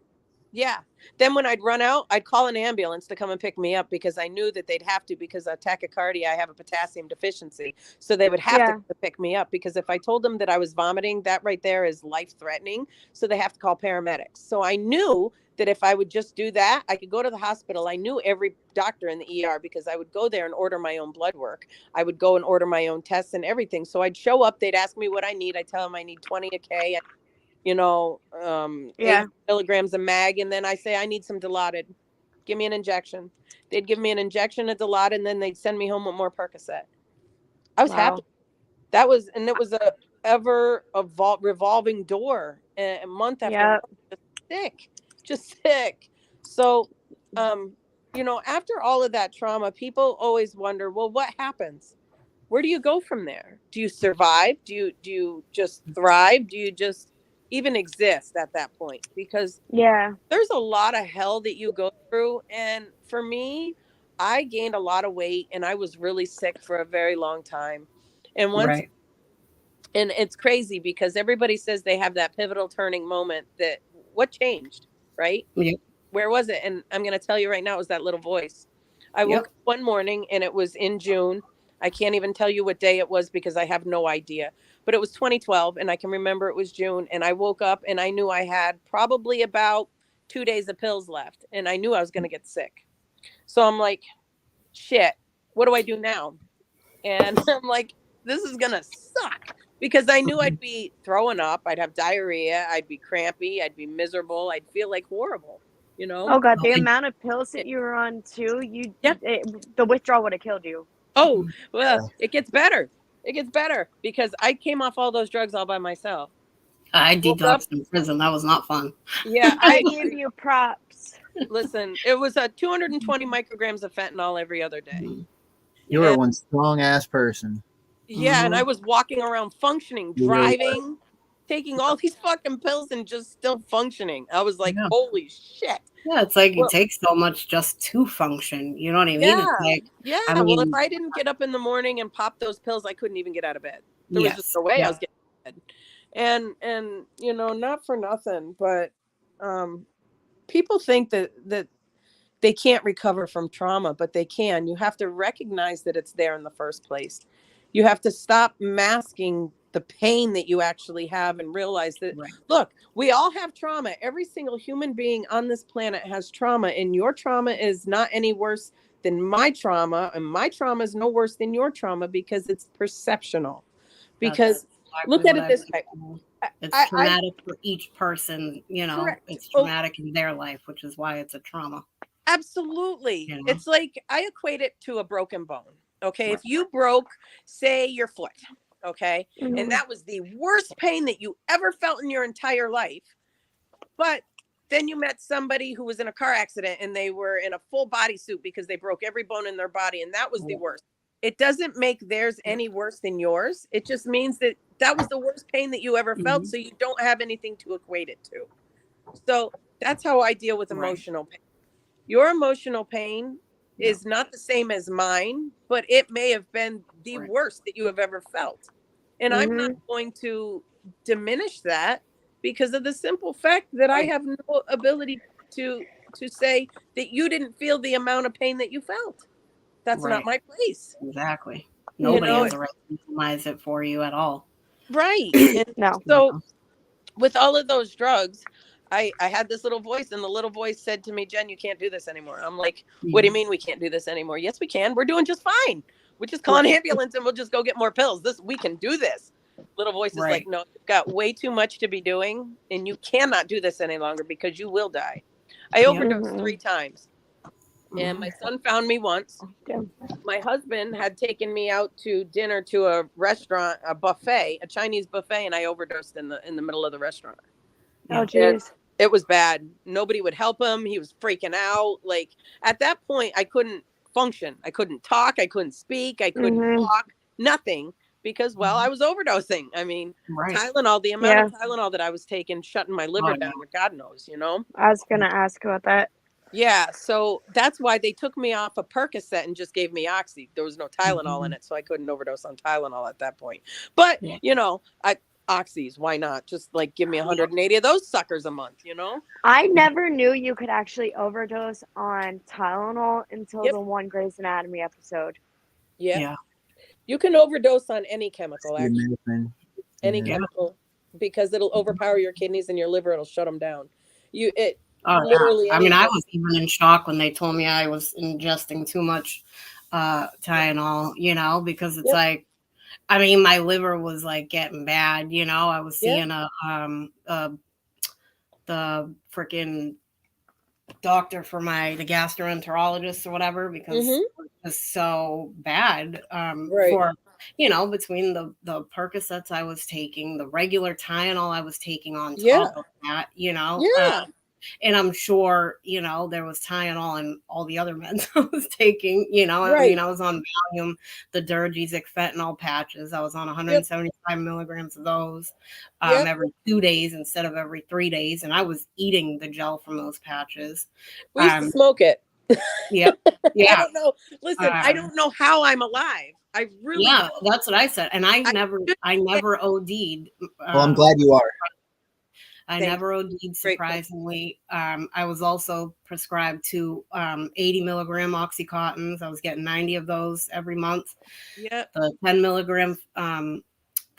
Yeah. Then when I'd run out, I'd call an ambulance to come and pick me up, because I knew that they'd have to, because of tachycardia, I have a potassium deficiency. So they would have to pick me up, because if I told them that I was vomiting, that right there is life threatening. So they have to call paramedics. So I knew that if I would just do that, I could go to the hospital. I knew every doctor in the ER, because I would go there and order my own blood work. I would go and order my own tests and everything. So I'd show up, they'd ask me what I need. I tell them I need 20 a K. 8 milligrams of mag, and then I say I need some Dilaudid. Give me an injection. They'd give me an injection of Dilaudid, and then they'd send me home with more Percocet. I was happy. That was, and it was a revolving door, a month after month, just sick. So, after all of that trauma, people always wonder, well, what happens? Where do you go from there? Do you survive? Do you just thrive? Do you just even exist at that point? Because there's a lot of hell that you go through. And for me, I gained a lot of weight, and I was really sick for a very long time. And once, Right. and it's crazy because everybody says they have that pivotal turning moment that what changed, right? Yep. Where was it? And I'm going to tell you right now, it was that little voice. I woke up one morning and it was in June. I can't even tell you what day it was because I have no idea. But it was 2012 and I can remember it was June. And I woke up and I knew I had probably about 2 days of pills left. And I knew I was going to get sick. So I'm like, shit, what do I do now? And I'm like, this is going to suck. Because I knew I'd be throwing up. I'd have diarrhea. I'd be crampy. I'd be miserable. I'd feel like horrible, you know? Oh God, the amount of pills that you were on too, the withdrawal would have killed you. Oh, well, it gets better. It gets better because I came off all those drugs all by myself. I detoxed in prison. That was not fun. Yeah, I give you props. Listen, it was 220 micrograms of fentanyl every other day. You are one strong ass person. Yeah, and I was walking around functioning, driving, taking all these fucking pills and just still functioning. I was like, holy shit. Yeah, it's like it takes so much just to function. You know what I mean? Yeah, It's like, I mean, well, if I didn't get up in the morning and pop those pills, I couldn't even get out of bed. There was just no way I was getting out of bed. And you know, not for nothing, but people think that they can't recover from trauma, but they can. You have to recognize that it's there in the first place. You have to stop masking the pain that you actually have and realize that, look, we all have trauma. Every single human being on this planet has trauma, and your trauma is not any worse than my trauma, and my trauma is no worse than your trauma because it's perceptional. Because look at it this way. It's traumatic for each person, you know, it's traumatic in their life, which is why it's a trauma. Absolutely. You know? It's like I equate it to a broken bone. Okay. If you broke, say, your foot, okay, and that was the worst pain that you ever felt in your entire life. But then you met somebody who was in a car accident and they were in a full bodysuit because they broke every bone in their body. And that was the worst. It doesn't make theirs any worse than yours. It just means that that was the worst pain that you ever felt. So you don't have anything to equate it to. So that's how I deal with emotional pain. Your emotional pain is not the same as mine, but it may have been the worst that you have ever felt. And I'm not going to diminish that because of the simple fact that I have no ability to say that you didn't feel the amount of pain that you felt. That's not my place. Exactly. Nobody has a right to minimize it for you at all. Right. No. So with all of those drugs, I had this little voice, and the little voice said to me, Jen, you can't do this anymore. I'm like, what do you mean we can't do this anymore? Yes, we can. We're doing just fine. We'll just call an ambulance and we'll just go get more pills. We can do this. Little voice is like, no, you've got way too much to be doing, and you cannot do this any longer because you will die. I overdosed 3 times. And my son found me once. My husband had taken me out to dinner to a restaurant, a buffet, a Chinese buffet, and I overdosed in the middle of the restaurant. Oh, geez. It was bad. Nobody would help him. He was freaking out. Like at that point, I couldn't function. I couldn't talk. I couldn't speak. I couldn't walk. Nothing. Because, well, I was overdosing. I mean, Tylenol, the amount of Tylenol that I was taking, shutting my liver down, God knows, you know? I was going to ask about that. Yeah, so that's why they took me off a Percocet and just gave me Oxy. There was no Tylenol in it, so I couldn't overdose on Tylenol at that point. But, you know, Oxys, why not? Just like give me 180 of those suckers a month, you know? I never knew you could actually overdose on Tylenol until the one Grey's Anatomy episode. Yeah. You can overdose on any chemical, actually. Any chemical, because it'll overpower your kidneys and your liver. It'll shut them down. Literally. I mean, I was even in shock when they told me I was ingesting too much Tylenol, you know, because it's like, I mean, my liver was like getting bad, you know. I was seeing the freaking doctor for the gastroenterologist or whatever because it was so bad for, you know, between the Percocets I was taking, the regular Tylenol I was taking on top of that, you know. And I'm sure, you know, there was Tylenol and all the other meds I was taking, you know. I mean, I was on Valium, the Durgesic fentanyl patches. I was on 175 milligrams of those every 2 days instead of every 3 days. And I was eating the gel from those patches. We used to smoke it. Yep. Yeah. I don't know. Listen, I don't know how I'm alive. I really don't. That's what I said. And I never OD'd. Well, I'm glad you are. I never OD'd, surprisingly. I was also prescribed to 80 milligram Oxycontins. I was getting 90 of those every month. Yeah. The 10 milligram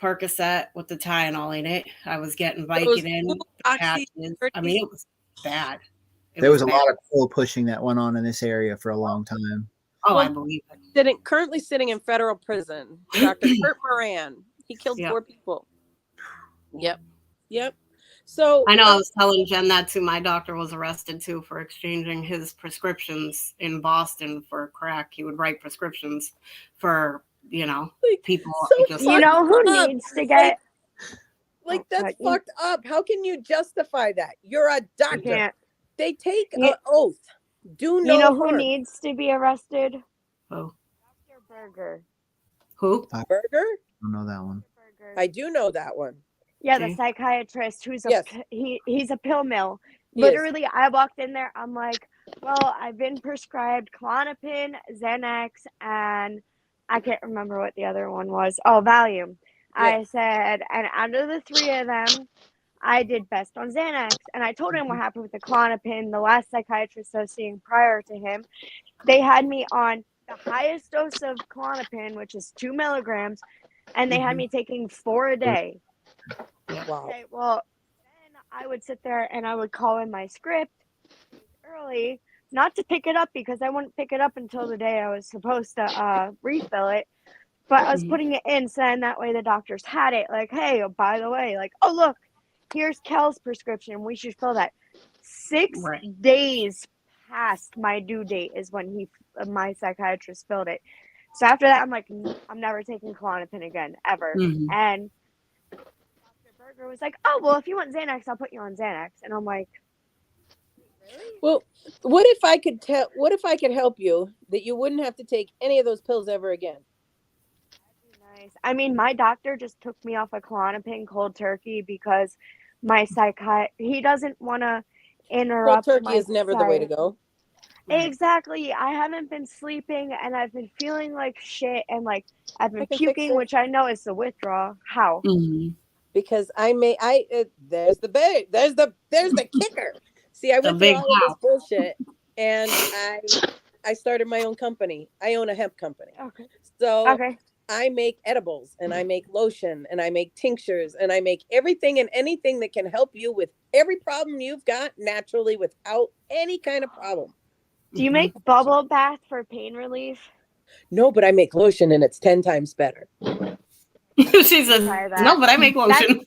Percocet with the Tylenol in it. I was getting Vicodin patches. I mean, it was bad. There was a lot of cool pushing that went on in this area for a long time. Oh, I believe it. Currently sitting in federal prison, Dr. Kurt Moran. He killed 4 people. Yep. So I know I was telling Jen that too. My doctor was arrested too for exchanging his prescriptions in Boston for crack. He would write prescriptions for, people. You know who needs to get that's fucked up. How can you justify that? You're a doctor. They take an oath. You know who needs to be arrested? Who? Dr. Berger. Who? Berger? I don't know that one. I do know that one. Yeah, the psychiatrist who's he's a pill mill. Literally, I walked in there. I'm like, well, I've been prescribed Klonopin, Xanax, and I can't remember what the other one was. Oh, Valium. I said, and out of the 3 of them, I did best on Xanax. And I told him what happened with the Klonopin. The last psychiatrist I was seeing prior to him, they had me on the highest dose of Klonopin, which is 2 milligrams, and they had me taking 4 a day. Wow. Okay, well, then I would sit there and I would call in my script early, not to pick it up because I wouldn't pick it up until the day I was supposed to refill it. But I was putting it in, so then that way the doctors had it. Like, hey, by the way, oh, look, here's Kel's prescription. We should fill that. 6 days past my due date is when my psychiatrist filled it. So after that, I'm like, I'm never taking Klonopin again, ever. And Dr. Berger was like, oh, well, if you want Xanax, I'll put you on Xanax. And I'm like, really? Well, what if I could help you that you wouldn't have to take any of those pills ever again? That'd be nice. I mean, my doctor just took me off of Klonopin cold turkey because my he doesn't want to interrupt. Cold turkey is never the way to go. Exactly. I haven't been sleeping and I've been feeling like shit and I've been puking, which I know is the withdrawal. How? Because there's the kicker. See, I went through all of this bullshit and I started my own company. I own a hemp company. Okay. So I make edibles and I make lotion and I make tinctures and I make everything and anything that can help you with every problem you've got naturally without any kind of problem. Do you make bubble bath for pain relief? No, but I make lotion and it's 10 times better. She says, no, but I make lotion.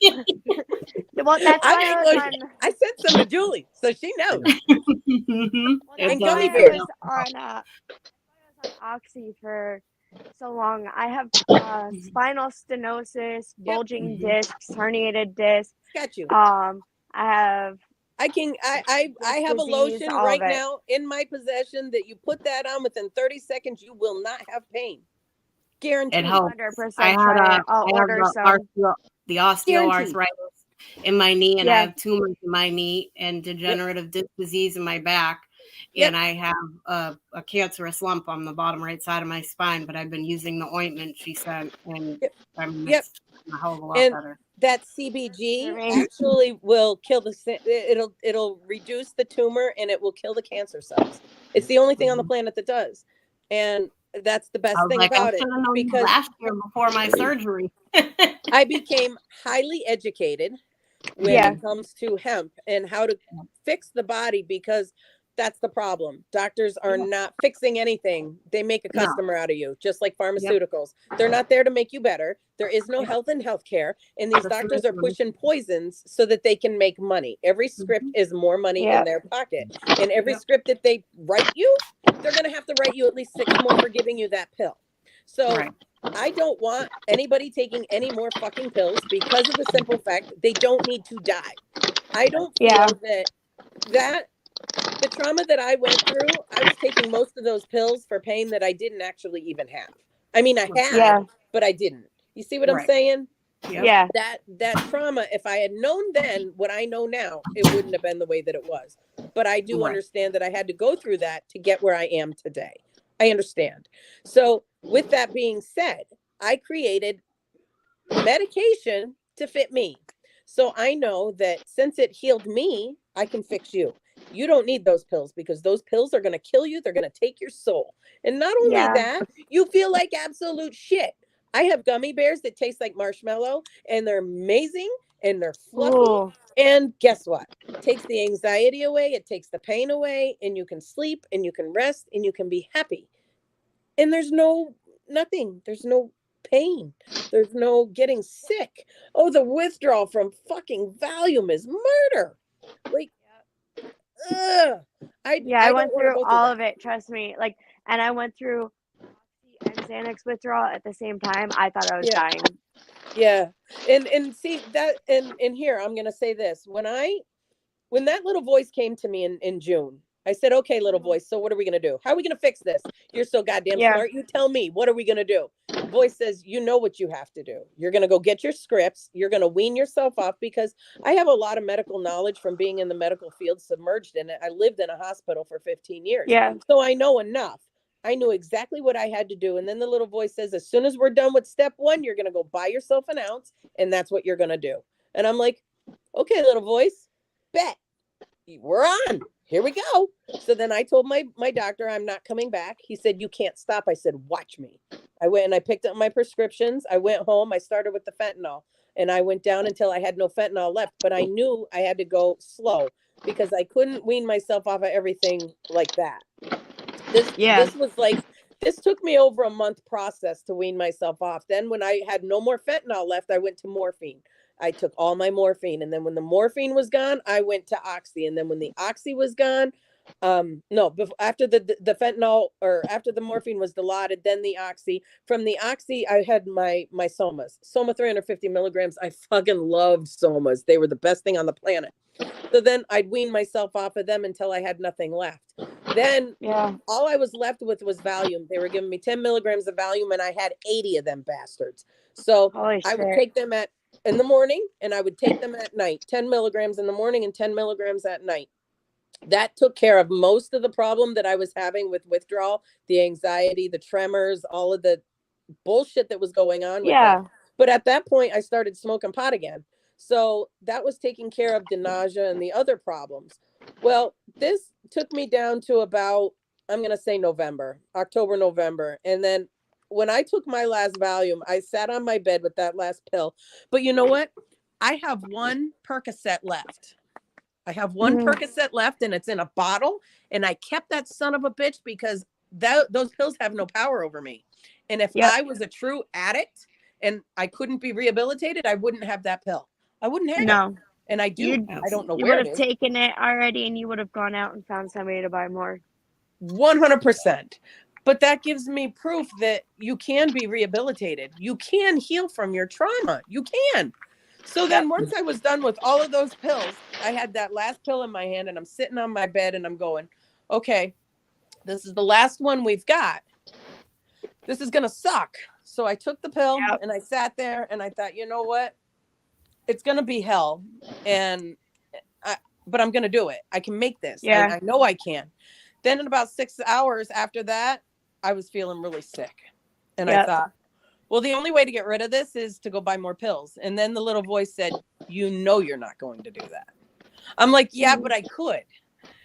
Well, that's why I sent some to Julie, so she knows. And gummy bears. I was on Oxy for so long. I have spinal stenosis, bulging discs, herniated discs. Got you. I have. I have a lotion right now in my possession that you put that on within 30 seconds, you will not have pain. Guaranteed. It helps. 100%. I have the osteoarthritis in my knee, and I have tumors in my knee and degenerative disc disease in my back. And I have a cancerous lump on the bottom right side of my spine, but I've been using the ointment she sent, and I'm a hell of a lot better. That CBG actually will kill it'll reduce the tumor and it will kill the cancer cells. It's the only thing on the planet that does. And that's the best thing about it. Because last year before my surgery, I became highly educated when it comes to hemp and how to fix the body, because that's the problem. Doctors are not fixing anything. They make a customer out of you, just like pharmaceuticals. They're not there to make you better. There is no health in healthcare. And these doctors are pushing poisons so that they can make money. Every script is more money in their pocket. And every script that they write you, they're going to have to write you at least 6 more for giving you that pill. So I don't want anybody taking any more fucking pills because of the simple fact they don't need to die. I don't feel that the trauma that I went through, I was taking most of those pills for pain that I didn't actually even have. I mean, I had, but I didn't. You see what I'm saying? Yeah. That trauma, if I had known then what I know now, it wouldn't have been the way that it was. but I do understand that I had to go through that to get where I am today. I understand. So with that being said, I created medication to fit me. So I know that since it healed me, I can fix you. You don't need those pills because those pills are going to kill you. They're going to take your soul. And not only that, you feel like absolute shit. I have gummy bears that taste like marshmallow, and they're amazing, and they're fluffy. Ooh. And guess what? It takes the anxiety away. It takes the pain away, and you can sleep and you can rest and you can be happy. And there's nothing. There's no pain. There's no getting sick. Oh, the withdrawal from fucking Valium is murder. Like, ugh. I went through all of it. Trust me. Like, and I went through Oxy and Xanax withdrawal at the same time. I thought I was dying. Yeah. And see that, and here, I'm going to say this. When that little voice came to me in June, I said, okay, little voice, so what are we going to do? How are we going to fix this? You're so goddamn smart. You tell me, what are we going to do? Voice says, you know what you have to do. You're going to go get your scripts. You're going to wean yourself off, because I have a lot of medical knowledge from being in the medical field, submerged in it. I lived in a hospital for 15 years. Yeah. So I know enough. I knew exactly what I had to do. And then the little voice says, as soon as we're done with step 1, you're going to go buy yourself an ounce. And that's what you're going to do. And I'm like, okay, little voice, bet. We're on. Here we go. So then I told my doctor, I'm not coming back. He said, you can't stop. I said, watch me. I went and I picked up my prescriptions. I went home. I started with the fentanyl, and I went down until I had no fentanyl left. But I knew I had to go slow because I couldn't wean myself off of everything like that. This took me over a month process to wean myself off. Then when I had no more fentanyl left, I went to morphine. I took all my morphine. And then when the morphine was gone, I went to Oxy. And then when the Oxy was gone, after the fentanyl, or after the morphine was dilaudid, then the Oxy. From the Oxy, I had my Somas. Soma 350 milligrams. I fucking loved Somas. They were the best thing on the planet. So then I'd wean myself off of them until I had nothing left. Then all I was left with was Valium. They were giving me 10 milligrams of Valium, and I had 80 of them bastards. So I would take them in the morning, and I would take them at night, 10 milligrams in the morning and 10 milligrams at night. That took care of most of the problem that I was having with withdrawal, the anxiety, the tremors, all of the bullshit that was going on with that. But at that point, I started smoking pot again. So that was taking care of the nausea and the other problems. Well, this took me down to about, I'm going to say October, November. And then when I took my last Valium, I sat on my bed with that last pill. But you know what? I have one Percocet left. Percocet left, and it's in a bottle. And I kept that son of a bitch because those pills have no power over me. And if I was a true addict and I couldn't be rehabilitated, I wouldn't have that pill. I wouldn't have it. And I do. I don't know where it is. You would have taken it already, and you would have gone out and found somebody to buy more. 100%. But that gives me proof that you can be rehabilitated. You can heal from your trauma. You can. So then once I was done with all of those pills, I had that last pill in my hand, and I'm sitting on my bed, and I'm going, okay, this is the last one we've got. This is going to suck. So I took the pill and I sat there, and I thought, you know what? It's going to be hell. But I'm going to do it. I can make this. Yeah. I know I can. Then in about 6 hours after that, I was feeling really sick. And I thought, well, the only way to get rid of this is to go buy more pills. And then the little voice said, you know, you're not going to do that. I'm like, yeah, but I could.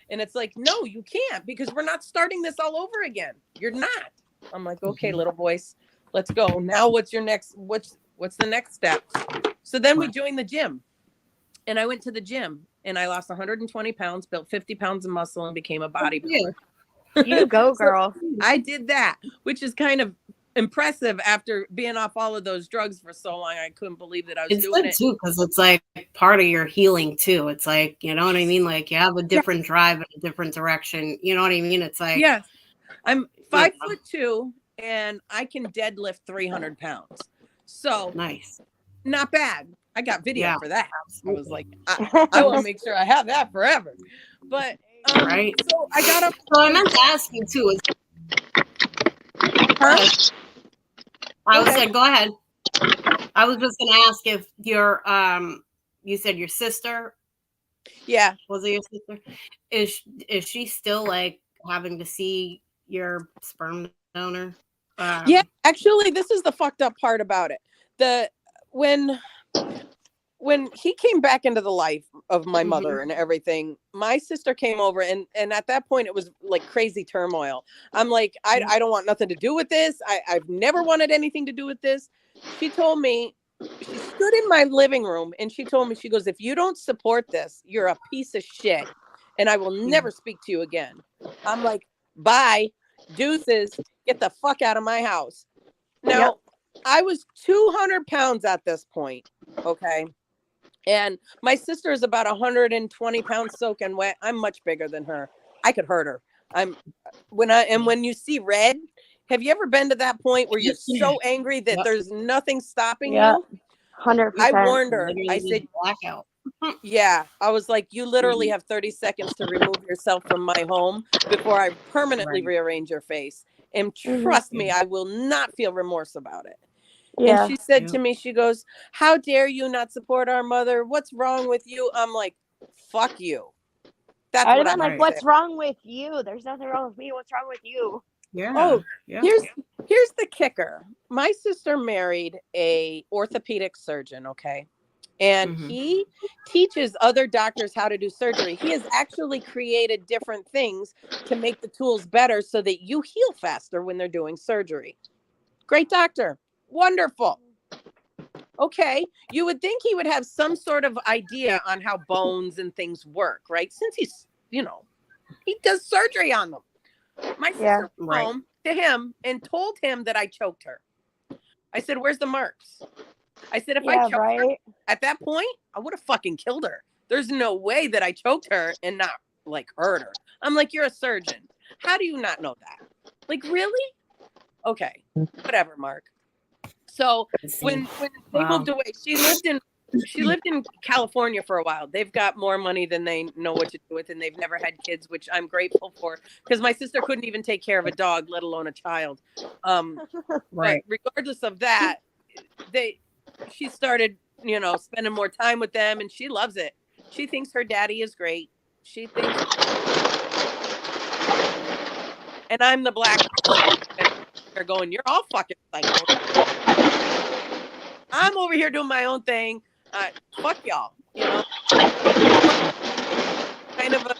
And it's like, no, you can't, because we're not starting this all over again. You're not. I'm like, okay, little voice, let's go. Now what's the next step? So then we joined the gym, and I went to the gym, and I lost 120 pounds, built 50 pounds of muscle, and became a bodybuilder. You go, girl. So I did that, which is kind of impressive after being off all of those drugs for so long. I couldn't believe that I was doing it. It's good too, because it's like part of your healing too. It's like, you know what I mean? Like you have a different drive in a different direction. You know what I mean? It's like, yes, I'm 5'2" and I can deadlift 300 pounds. So nice. Not bad. I got video for that. I was like, I want to make sure I have that forever. But right. So I got up. So I meant to ask you too. I was like, go ahead. I was just gonna ask if your you said your sister Yeah. Was it your sister? Is she still like having to see your sperm donor? Yeah, actually, this is the fucked up part about it. When he came back into the life of my mother and everything, my sister came over and at that point it was like crazy turmoil. I'm like, I don't want nothing to do with this. I've never wanted anything to do with this. She told me, she stood in my living room and she told me, she goes, if you don't support this, you're a piece of shit and I will never speak to you again. I'm like, bye, deuces, get the fuck out of my house. Now, I was 200 pounds at this point. Okay. And my sister is about 120 pounds soaking wet. I'm much bigger than her. I could hurt her. When you see red, have you ever been to that point where you're so angry that there's nothing stopping you? 100%. I warned her. Literally I said, blackout. yeah, I was like, you literally have 30 seconds to remove yourself from my home before I permanently rearrange your face. And trust me, I will not feel remorse about it. Yeah. And she said to me, she goes, how dare you not support our mother? What's wrong with you? I'm like, fuck you. That's what I'm like, what's wrong with you? There's nothing wrong with me. What's wrong with you? Yeah. Oh, here's the kicker. My sister married a orthopedic surgeon, okay? And he teaches other doctors how to do surgery. He has actually created different things to make the tools better so that you heal faster when they're doing surgery. Great doctor. Wonderful. Okay. You would think he would have some sort of idea on how bones and things work, right? Since he's, he does surgery on them. My sister went home to him and told him that I choked her. I said, where's the marks? I said, if I choked her at that point, I would have fucking killed her. There's no way that I choked her and not like hurt her. I'm like, you're a surgeon. How do you not know that? Like, really? Okay. Whatever, Mark. So when they moved away, she lived in California for a while. They've got more money than they know what to do with, and they've never had kids, which I'm grateful for, because my sister couldn't even take care of a dog, let alone a child. But regardless of that, she started, spending more time with them, and she loves it. She thinks her daddy is great. She thinks, and I'm the black. They're going, you're all fucking psycho. I'm over here doing my own thing. Fuck y'all, kind of a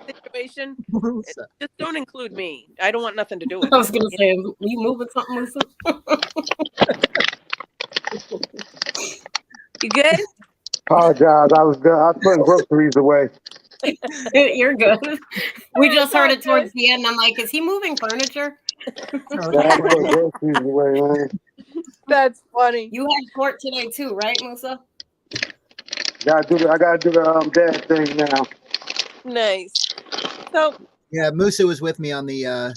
situation. Just don't include me. I don't want nothing to do with it. I was going to say, are you moving something, Lisa? You good? Oh, God, I was putting groceries away. You're good. We just heard it towards the end. I'm like, is he moving furniture? I put groceries away, man. That's funny. You had court today too, right, Musa? I gotta do the dad thing now. Nice. So yeah, Musa was with me on the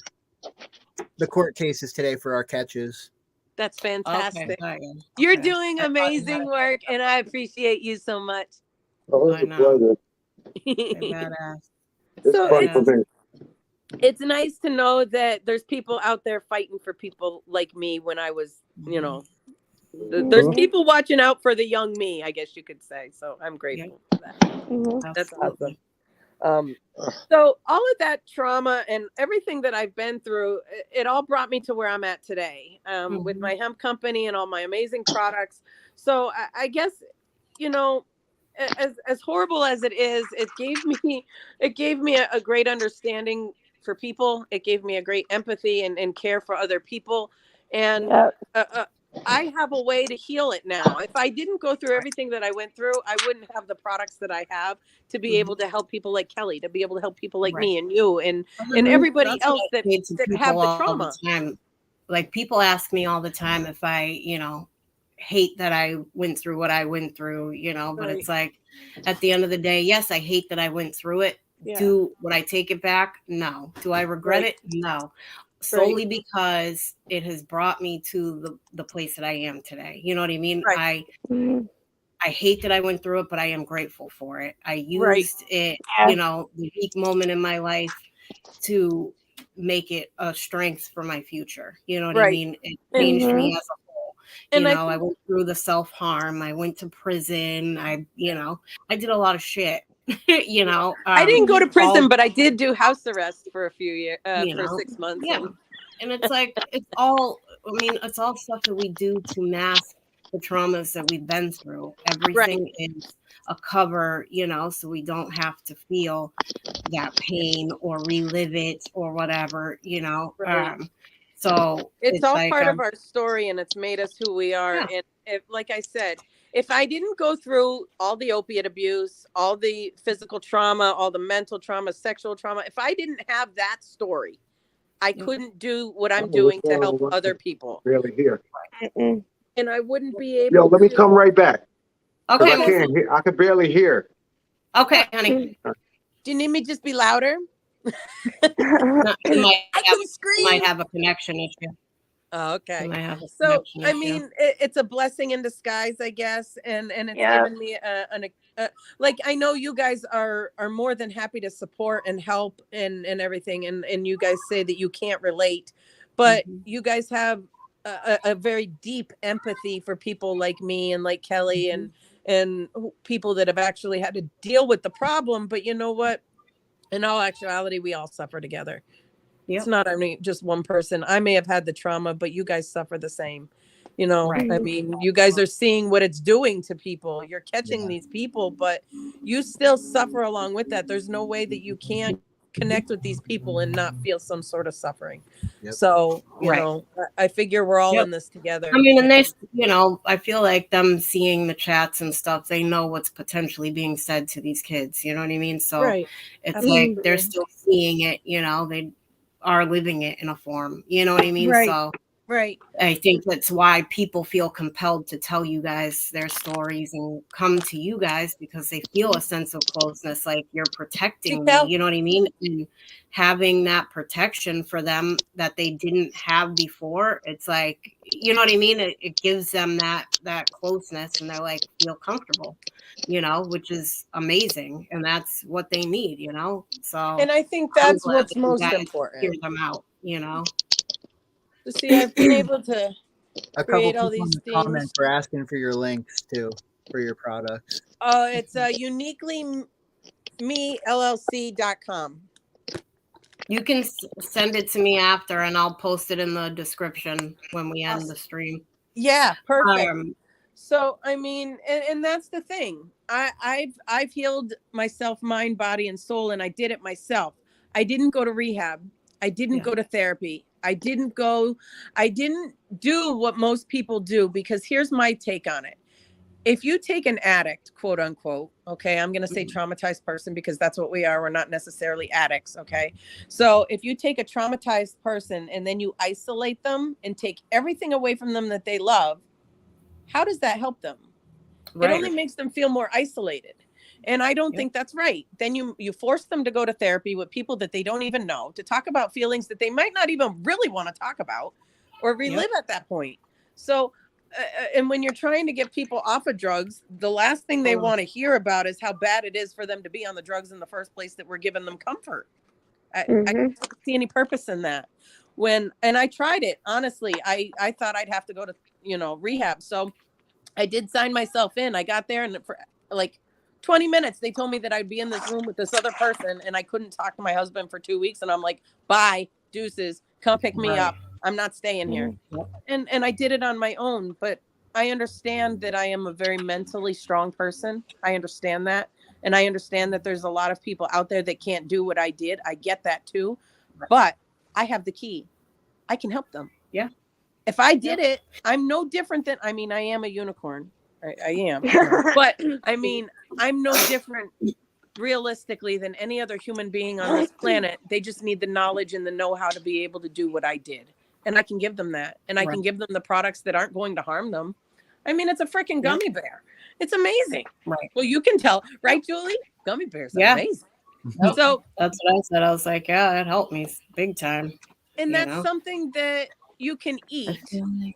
court cases today for our catches. That's fantastic. Okay. You're doing amazing work, and I appreciate you so much. Oh, it's a pleasure. So fun for me. It's nice to know that there's people out there fighting for people like me when I was, there's people watching out for the young me, I guess you could say. So I'm grateful for that. That's awesome. So all of that trauma and everything that I've been through, it all brought me to where I'm at today, with my hemp company and all my amazing products. So I guess, as horrible as it is, it gave me a great understanding for people. It gave me a great empathy and care for other people. And I have a way to heal it now. If I didn't go through everything that I went through, I wouldn't have the products that I have to be able to help people like Kelly, to be able to help people like me and you and everybody else that have the trauma. Like, people ask me all the time if I, hate that I went through what I went through, but it's like, at the end of the day, yes, I hate that I went through it. Would I take it back? No. Do I regret it? No. Solely because it has brought me to the place that I am today. You know what I mean? I hate that I went through it, but I am grateful for it. I used it, the weak moment in my life to make it a strength for my future. You know what I mean? It changed me as a whole. And I went through the self-harm. I went to prison. I did a lot of shit. I didn't go to prison, but I did do house arrest for a few years, for 6 months. Yeah. And it's like, it's all stuff that we do to mask the traumas that we've been through. Everything is a cover, so we don't have to feel that pain or relive it or whatever, so it's all like, part of our story, and it's made us who we are. Yeah. And like I said, if I didn't go through all the opiate abuse, all the physical trauma, all the mental trauma, sexual trauma, if I didn't have that story, I couldn't do what I'm doing to help other people. Really here. And I wouldn't be able Yo, let me come right back. Okay. I can't hear. I could barely hear. Okay, honey. Do you need me to just be louder? You might have a connection issue. Oh, okay. So, I mean, it's a blessing in disguise, I guess. And it's given me like, I know you guys are more than happy to support and help and everything. And you guys say that you can't relate, but you guys have a very deep empathy for people like me and like Kelly and people that have actually had to deal with the problem. But you know what? In all actuality, we all suffer together. Yep. It's not only just one person. I may have had the trauma, but you guys suffer the same. I mean, you guys are seeing what it's doing to people. You're catching these people, but you still suffer along with that. There's no way that you can't connect with these people and not feel some sort of suffering. So, you know, I figure we're all in this together. I mean, and they, I feel like them seeing the chats and stuff, they know what's potentially being said to these kids. You know what I mean? So it's like they're still seeing it, they are living it in a form. You know what I mean? So I think that's why people feel compelled to tell you guys their stories and come to you guys, because they feel a sense of closeness, like you're protecting me, you know what I mean? And having that protection for them that they didn't have before, it's like, you know what I mean? It gives them that closeness, and they're like, feel comfortable, which is amazing. And that's what they need, So, and I think that's what's most important. Hear them out, See, I've been able to create all these things. Comments for asking for your links too for your products. Oh, it's uniquelyMeLLC.com. You can send it to me after, and I'll post it in the description when we end the stream. Yeah, perfect. So, I mean, and that's the thing. I've healed myself, mind, body, and soul, and I did it myself. I didn't go to rehab. I didn't go to therapy. I didn't do what most people do, because here's my take on it. If you take an addict, quote unquote, okay, I'm going to say traumatized person, because that's what we are. We're not necessarily addicts. Okay. So if you take a traumatized person and then you isolate them and take everything away from them that they love, how does that help them? It only makes them feel more isolated. And I don't think that's right. Then you force them to go to therapy with people that they don't even know, to talk about feelings that they might not even really want to talk about or relive at that point. So, and when you're trying to get people off of drugs, the last thing they want to hear about is how bad it is for them to be on the drugs in the first place that we're giving them comfort. I don't see any purpose in that. And I tried it, honestly. I thought I'd have to go to, rehab. So I did sign myself in. I got there, and for like 20 minutes, they told me that I'd be in this room with this other person, and I couldn't talk to my husband for 2 weeks. And I'm like, bye, deuces, come pick me up. I'm not staying here. And I did it on my own, but I understand that I am a very mentally strong person. I understand that. And I understand that there's a lot of people out there that can't do what I did. I get that too, but I have the key. I can help them. Yeah. If I did it, I'm no different than, I mean, I am a unicorn. I am, but I mean, I'm no different realistically than any other human being on this planet. They just need the knowledge and the know-how to be able to do what I did. And I can give them that. And I can give them the products that aren't going to harm them. I mean, it's a freaking gummy bear. It's amazing. Right. Well, you can tell, right, Julie? Gummy bears are amazing. So that's what I said. I was like, yeah, it helped me big time. And that's something that you can eat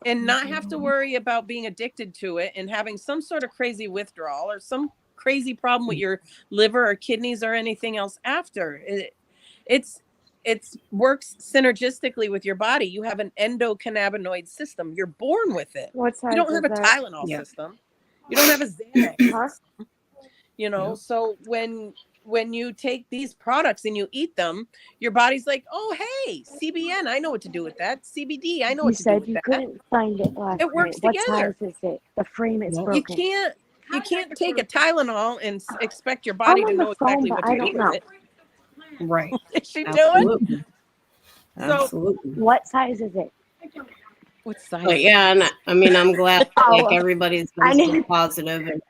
and not have to worry about being addicted to it and having some sort of crazy withdrawal or some crazy problem with your liver or kidneys or anything else after. it works synergistically with your body. You have an endocannabinoid system. You're born with it. What You size don't is have a that? Tylenol system. You don't have a Xanax Huh? system. So when you take these products and you eat them, your body's like, oh, hey, CBN, I know what to do with that. CBD, I know You what to do said with you that. couldn't find it last It night. works What size together. is it? The frame is Yep. You broken. can't take a Tylenol and expect your I'm body to on the know phone, exactly but what I to do don't with know. it. Right. Is she doing? Absolutely. So Absolutely. What size is it? what size? But yeah, and I mean, I'm glad like Oh, everybody's I been so need positive and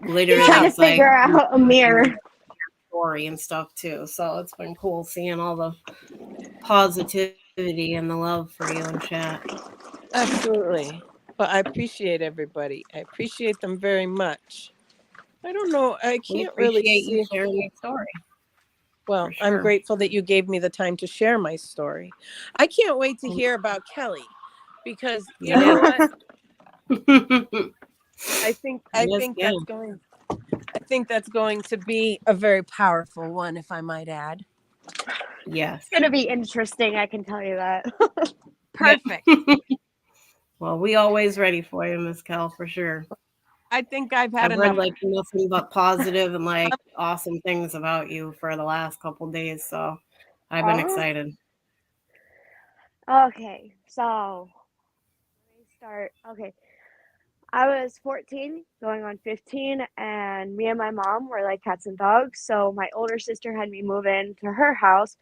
trying literally to it's like figure out a mirror. story and stuff too. So it's been cool seeing all the positivity and the love for you in chat. Absolutely. But I appreciate everybody. I appreciate them very much. I don't know. I We can't really appreciate you see. sharing your story. Well, For I'm sure. grateful that you gave me the time to share my story. I can't wait to hear about Kelly because you know what? I think that's going to be a very powerful one, if I might add. Yes. It's gonna be interesting, I can tell you that. Perfect. Well, we always ready for you, Miss Kel, for sure. I think I've had I've read enough. like nothing but positive and like awesome things about you for the last couple days, so I've been excited. Okay, so let me start. Okay, I was 14, going on 15, and me and my mom were like cats and dogs. So my older sister had me move into her house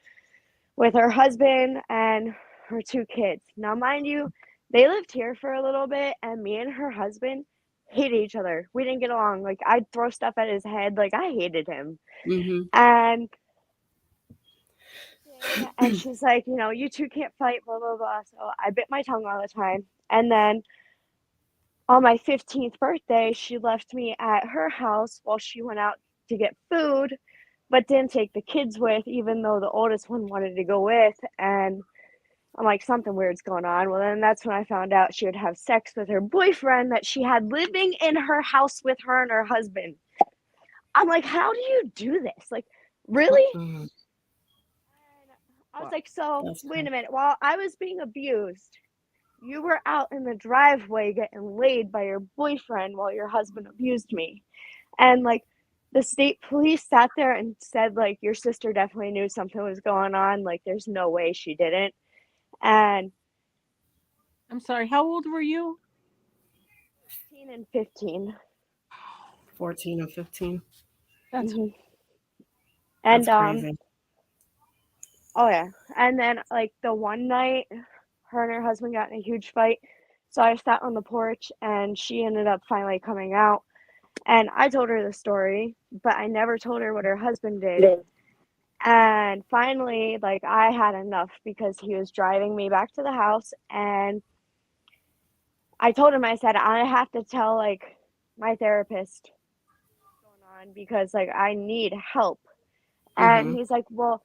with her husband and her 2 kids. Now, mind you, they lived here for a little bit, and me and her husband hated each other. We didn't get along. Like, I'd throw stuff at his head. Like, I hated him. And she's like, you two can't fight, blah, blah, blah. So I bit my tongue all the time. And then on my 15th birthday, she left me at her house while she went out to get food, but didn't take the kids with, even though the oldest one wanted to go with. And I'm like, something weird's going on. Well, then that's when I found out she would have sex with her boyfriend that she had living in her house with her and her husband. I'm like, how do you do this? Like, really? And I was like, so wait a minute. While I was being abused, you were out in the driveway getting laid by your boyfriend while your husband abused me. And like, the state police sat there and said, like, your sister definitely knew something was going on. Like, there's no way she didn't. And I'm sorry, how old were you? 14 and 15. 14 and 15. That's And crazy. oh yeah. And then like the one night her and her husband got in a huge fight. So I sat on the porch and she ended up finally coming out. And I told her the story, but I never told her what her husband did. And finally, like, I had enough because he was driving me back to the house. And I told him, I said, I have to tell, like, my therapist what's going on because, like, I need help. And he's like, well,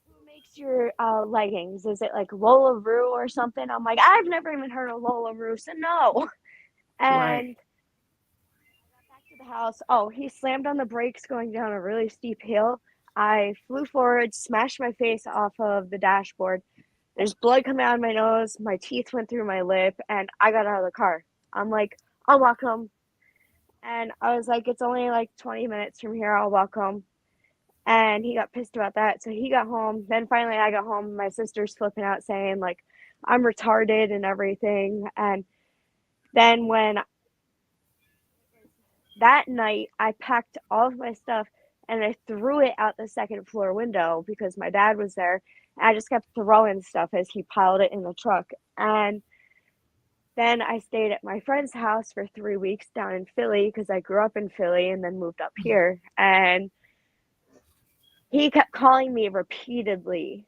who makes your leggings? Is it like Lola Roo or something? I'm like, I've never even heard of Lola Roo, so no. And back to the house. Oh, he slammed on the brakes going down a really steep hill. I flew forward, smashed my face off of the dashboard. There's blood coming out of my nose. My teeth went through my lip, and I got out of the car. I'm like, I'll walk home. And I was like, it's only like 20 minutes from here. I'll walk home. And he got pissed about that. So he got home. Then finally I got home. My sister's flipping out saying, like, I'm retarded and everything. And then when that night I packed all of my stuff and I threw it out the second floor window because my dad was there. And I just kept throwing stuff as he piled it in the truck. And then I stayed at my friend's house for 3 weeks down in Philly because I grew up in Philly and then moved up here. And he kept calling me repeatedly.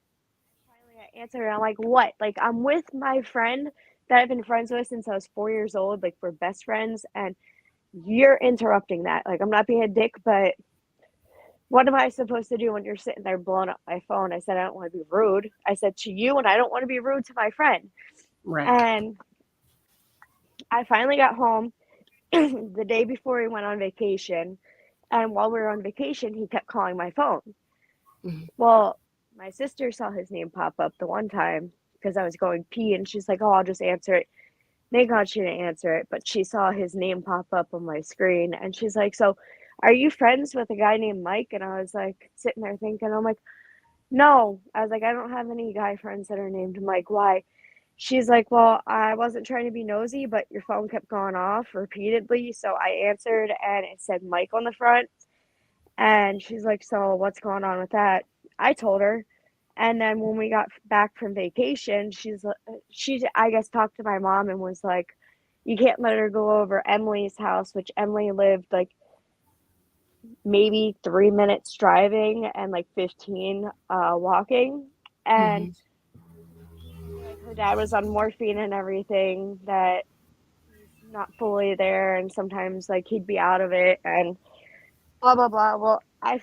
Finally, I answered, and I'm like, what? Like, I'm with my friend that I've been friends with since I was 4 years old. Like, we're best friends, and you're interrupting that. Like, I'm not being a dick, but what am I supposed to do when you're sitting there blowing up my phone? I said, I don't want to be rude. I said to you, and I don't want to be rude to my friend. Right. And I finally got home the day before he went on vacation. And while we were on vacation, he kept calling my phone. Well, my sister saw his name pop up the one time because I was going pee, and she's like, "Oh, I'll just answer it." Thank God she didn't answer it, but she saw his name pop up on my screen, and she's like, "So, are you friends with a guy named Mike?" And I was like, sitting there thinking, I'm like, "No." I was like, "I don't have any guy friends that are named Mike. Why?" She's like, "Well, I wasn't trying to be nosy, but your phone kept going off repeatedly, so I answered, and it said Mike on the front." And she's like, "So what's going on with that?" I told her. And then when we got back from vacation, she I guess talked to my mom and was like, "You can't let her go over Emily's house," which Emily lived like maybe 3 minutes driving and like 15 walking. And like her dad was on morphine and everything, that he's not fully there, and sometimes like he'd be out of it and blah blah blah. Well, I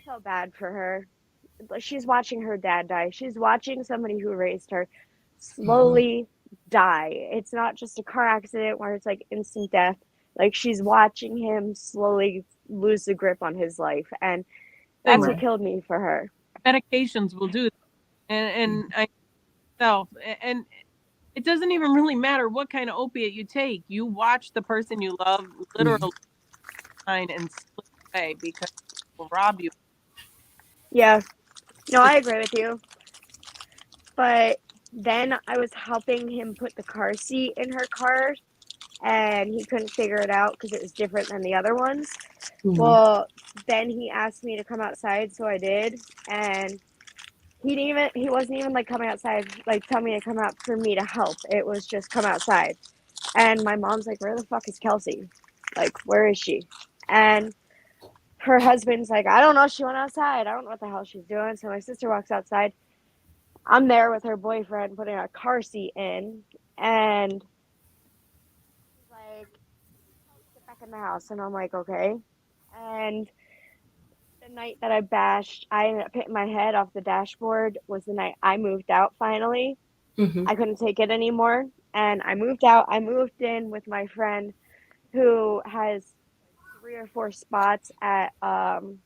felt bad for her. She's watching her dad die. She's watching somebody who raised her slowly die. It's not just a car accident where it's like instant death. Like she's watching him slowly lose the grip on his life, and that's what killed me for her. Medications will do that. And I myself, and it doesn't even really matter what kind of opiate you take. You watch the person you love literally and slip away because it will rob you. Yeah. No, I agree with you. But then I was helping him put the car seat in her car, and he couldn't figure it out because it was different than the other ones. Well, then he asked me to come outside, so I did. And he wasn't even like coming outside, like tell me to come out for me to help. It was just come outside. And my mom's like, "Where the fuck is Kelsey? Like, where is she?" And her husband's like, "I don't know. She went outside. I don't know what the hell she's doing." So my sister walks outside. I'm there with her boyfriend putting a car seat in, and he's like, "Get back in the house." And I'm like, "Okay." And the night that I ended up hitting my head off the dashboard was the night I moved out finally. I couldn't take it anymore. And I moved out. I moved in with my friend who has 3 or 4 spots at the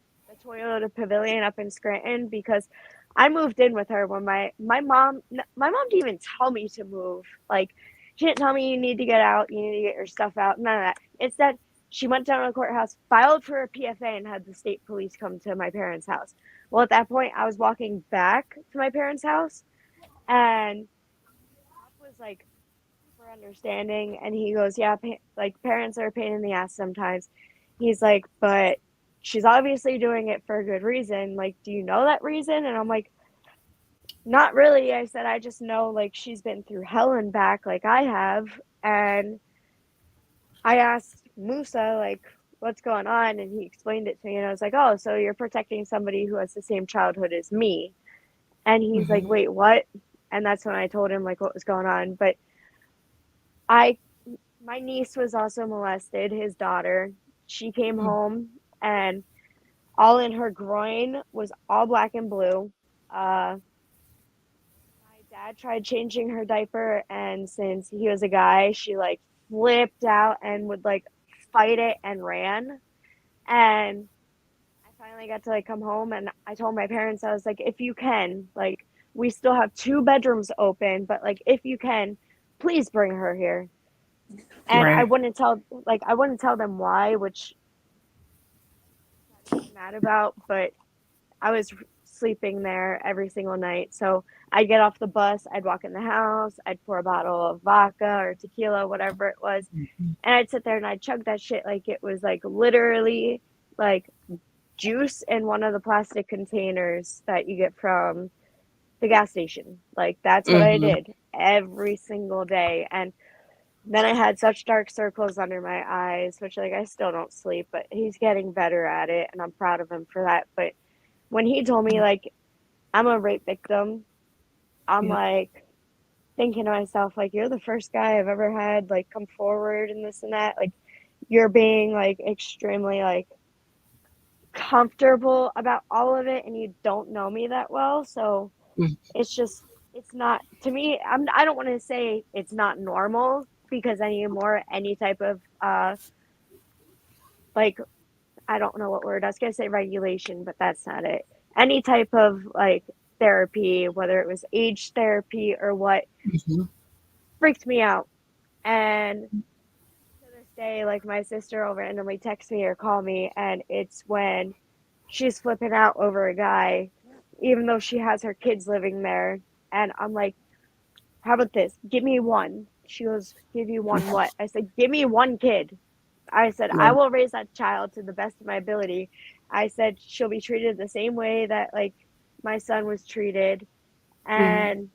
Toyota Pavilion up in Scranton, because I moved in with her when my mom didn't even tell me to move. Like, she didn't tell me you need to get out, you need to get your stuff out, none of that. Instead, she went down to the courthouse, filed for a PFA, and had the state police come to my parents' house. Well, at that point, I was walking back to my parents' house, and Pop was like super understanding, and he goes, "Yeah, like parents are a pain in the ass sometimes." He's like, "But she's obviously doing it for a good reason. Like, do you know that reason?" And I'm like, "Not really." I said, "I just know like she's been through hell and back like I have." And I asked Musa like, "What's going on?" And he explained it to me, and I was like, "Oh, so you're protecting somebody who has the same childhood as me." And he's like, "Wait, what?" And that's when I told him like what was going on. But my niece was also molested, his daughter. She came home, and all in her groin was all black and blue. My dad tried changing her diaper, and since he was a guy, she like flipped out and would like fight it and ran. And I finally got to like come home, and I told my parents, I was like, "If you can, like, we still have 2 bedrooms open, but like if you can, please bring her here." And I wouldn't tell them why, which I'm mad about, but I was sleeping there every single night. So I'd get off the bus, I'd walk in the house, I'd pour a bottle of vodka or tequila, whatever it was, and I'd sit there and I'd chug that shit like it was like literally like juice in one of the plastic containers that you get from the gas station. Like, that's what I did every single day. And then I had such dark circles under my eyes, which like I still don't sleep, but he's getting better at it, and I'm proud of him for that. But when he told me like I'm a rape victim, I'm like thinking to myself, like, you're the first guy I've ever had like come forward and this and that. Like, you're being like extremely like comfortable about all of it, and you don't know me that well. So it's just, it's not, to me, I don't want to say it's not normal, because anymore any type of like, I don't know what word I was gonna say, regulation, but that's not it. any type of like therapy, whether it was age therapy or what, freaked me out. And to this day, like my sister will randomly text me or call me, and it's when she's flipping out over a guy, even though she has her kids living there. And I'm like, how about this? Give me one. She goes, give you one what? I said, give me one kid. I said, I will raise that child to the best of my ability. I said, she'll be treated the same way that like my son was treated. And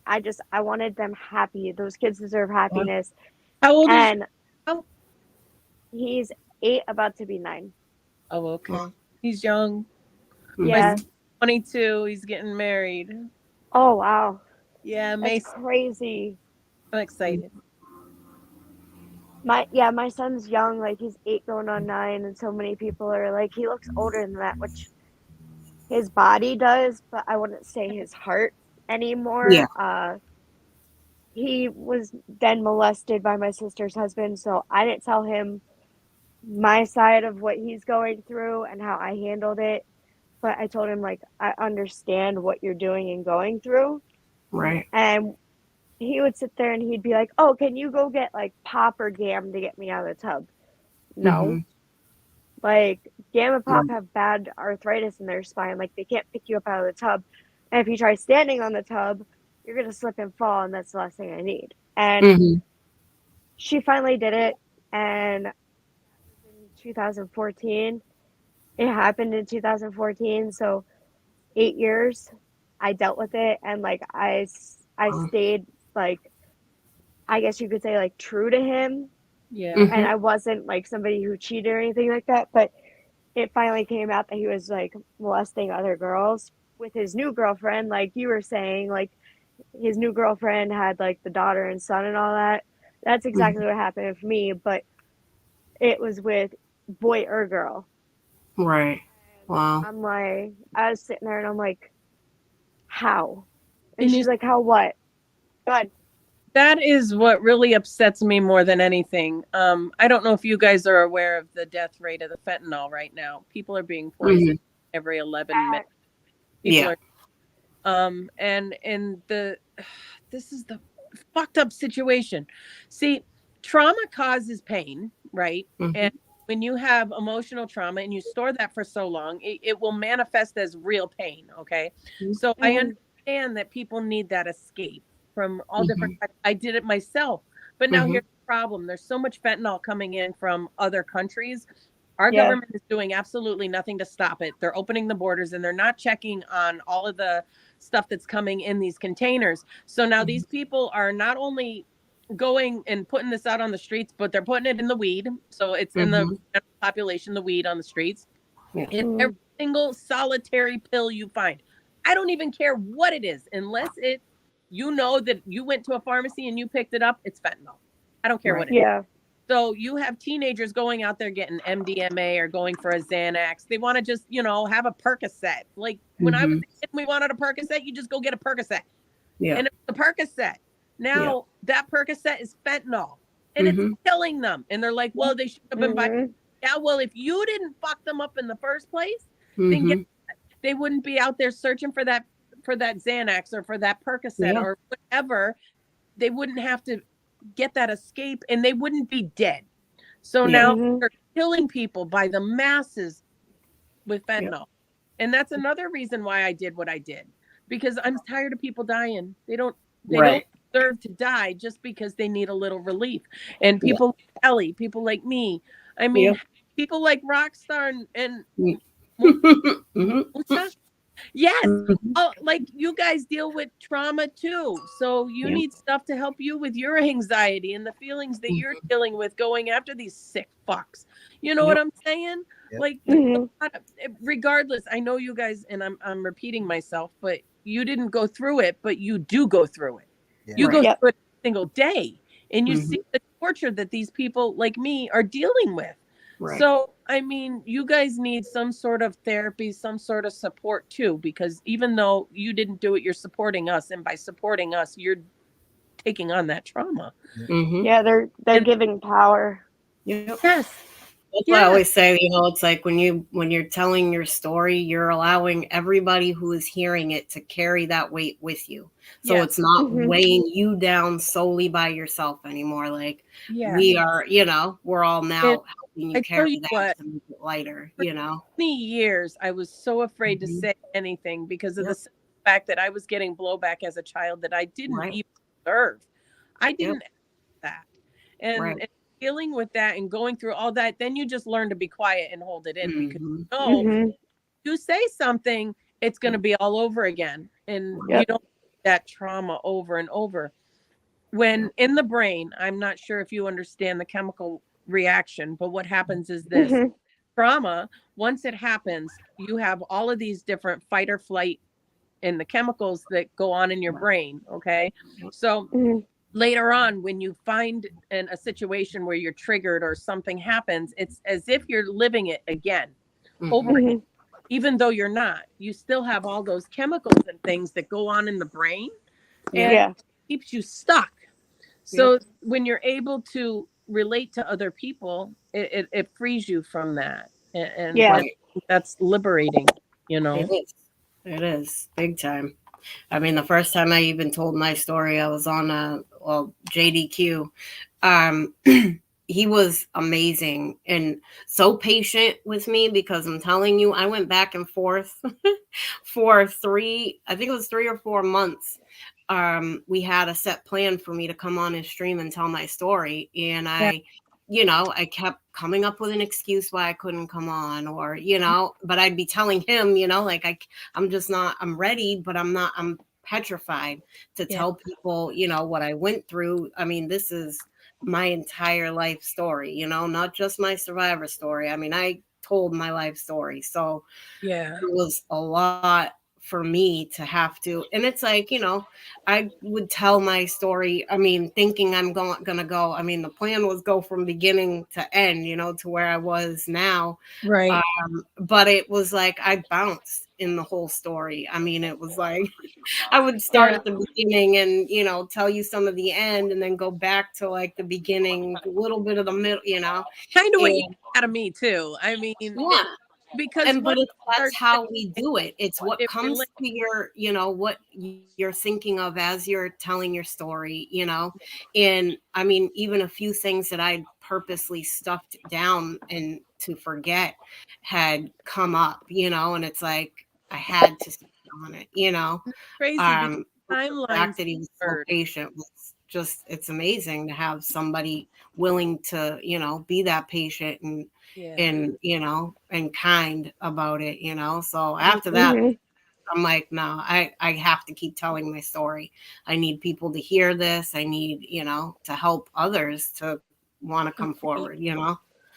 I wanted them happy. Those kids deserve happiness. How old is he's 8, about to be 9. Oh, okay. He's young. Yeah. He's 22. He's getting married. Oh, wow. Yeah, That's crazy. I'm excited. My son's young, like he's 8 going on 9, and so many people are like, he looks older than that, which his body does, but I wouldn't say his heart anymore. Yeah. He was then molested by my sister's husband, so I didn't tell him my side of what he's going through and how I handled it. But I told him, like, I understand what you're doing and going through. Right. And he would sit there and he'd be like, oh, can you go get like Pop or Gam to get me out of the tub? No. Like Gam and Pop have bad arthritis in their spine. Like they can't pick you up out of the tub. And if you try standing on the tub, you're going to slip and fall. And that's the last thing I need. And she finally did it. And that was in 2014. It happened in 2014. So 8 years I dealt with it. And like, I stayed like, I guess you could say like true to him. Yeah. And I wasn't like somebody who cheated or anything like that, but it finally came out that he was like molesting other girls with his new girlfriend. Like you were saying, like his new girlfriend had like the daughter and son and all that. That's exactly what happened with me, but it was with boy or girl. Right. Wow. I'm like, I was sitting there and I'm like, how? And she's like, how what? Good. That is what really upsets me more than anything. I don't know if you guys are aware of the death rate of the fentanyl right now. People are being poisoned every 11 minutes. People are, and this is the fucked up situation. See, trauma causes pain, right? And when you have emotional trauma and you store that for so long, it will manifest as real pain. Okay. So I understand that people need that escape from all different types. I did it myself, but now here's the problem. There's so much fentanyl coming in from other countries. Our government is doing absolutely nothing to stop it. They're opening the borders and they're not checking on all of the stuff that's coming in these containers. So now these people are not only going and putting this out on the streets, but they're putting it in the weed. So it's in the population, the weed on the streets. In every single solitary pill you find. I don't even care what it is, unless it, you know that you went to a pharmacy and you picked it up, it's fentanyl. I don't care what it is. So you have teenagers going out there getting MDMA or going for a Xanax. They want to just, you know, have a Percocet. Like when I was a kid, we wanted a Percocet, you just go get a Percocet. And it's a Percocet. Now that Percocet is fentanyl and it's killing them. And they're like, well, they should have been buying. Yeah, well, if you didn't fuck them up in the first place, then they wouldn't be out there searching for that Xanax or for that Percocet or whatever. They wouldn't have to get that escape and they wouldn't be dead. So now they're killing people by the masses with fentanyl. And that's another reason why I did what I did, because I'm tired of people dying. They don't deserve to die just because they need a little relief. And people like Ellie, people like me, I mean, people like Rockstar and yes. Oh, like you guys deal with trauma too. So you need stuff to help you with your anxiety and the feelings that you're dealing with going after these sick fucks. You know what I'm saying? Like regardless, I know you guys, and I'm repeating myself, but you didn't go through it, but you do go through it. You go through it every single day and you see the torture that these people like me are dealing with. So, I mean, you guys need some sort of therapy, some sort of support too, because even though you didn't do it, you're supporting us. And by supporting us, you're taking on that trauma. Yeah, they're giving power. Yes. That's what I always say, it's like when you're telling your story, you're allowing everybody who is hearing it to carry that weight with you. So it's not weighing you down solely by yourself anymore. Like we are, we're all now helping you carry that to make it lighter, For 20 years, I was so afraid to say anything because of the fact that I was getting blowback as a child that I didn't even deserve. I didn't that. And dealing with that and going through all that, then you just learn to be quiet and hold it in because you say something, it's going to be all over again. And you don't that trauma over and over. When in the brain, I'm not sure if you understand the chemical reaction, but what happens is this trauma, once it happens, you have all of these different fight or flight and the chemicals that go on in your brain. Okay. So later on, when you find in a situation where you're triggered or something happens, it's as if you're living it again over again. Even though you're not, you still have all those chemicals and things that go on in the brain and it keeps you stuck. So when you're able to relate to other people, it frees you from that. And that's liberating, It is big time. I mean, the first time I even told my story, I was on JDQ. He was amazing and so patient with me because I'm telling you, I went back and forth for I think it was 3 or 4 months. We had a set plan for me to come on and stream and tell my story. And I kept coming up with an excuse why I couldn't come on or, but I'd be telling him, like I'm ready, but I'm petrified to tell people, what I went through. I mean, this is my entire life story, not just my survivor story. I mean, I told my life story. So it was a lot for me to have to, and it's like, I would tell my story. I mean, thinking I'm gonna go. I mean, the plan was go from beginning to end, to where I was now. Right. But it was like I bounced in the whole story. I mean, it was like I would start at the beginning and, tell you some of the end and then go back to like the beginning, a little bit of the middle, Kind of what you out of me too. I mean, because but that's how we do it. It's what comes to your, what you're thinking of as you're telling your story, and I mean, even a few things that I purposely stuffed down and to forget had come up, and it's like I had to speak on it, crazy the fact that he was so patient was just, it's amazing to have somebody willing to, be that patient and and kind about it, so after that I'm like, no, I have to keep telling my story. I need people to hear this. I need, to help others to want to come forward,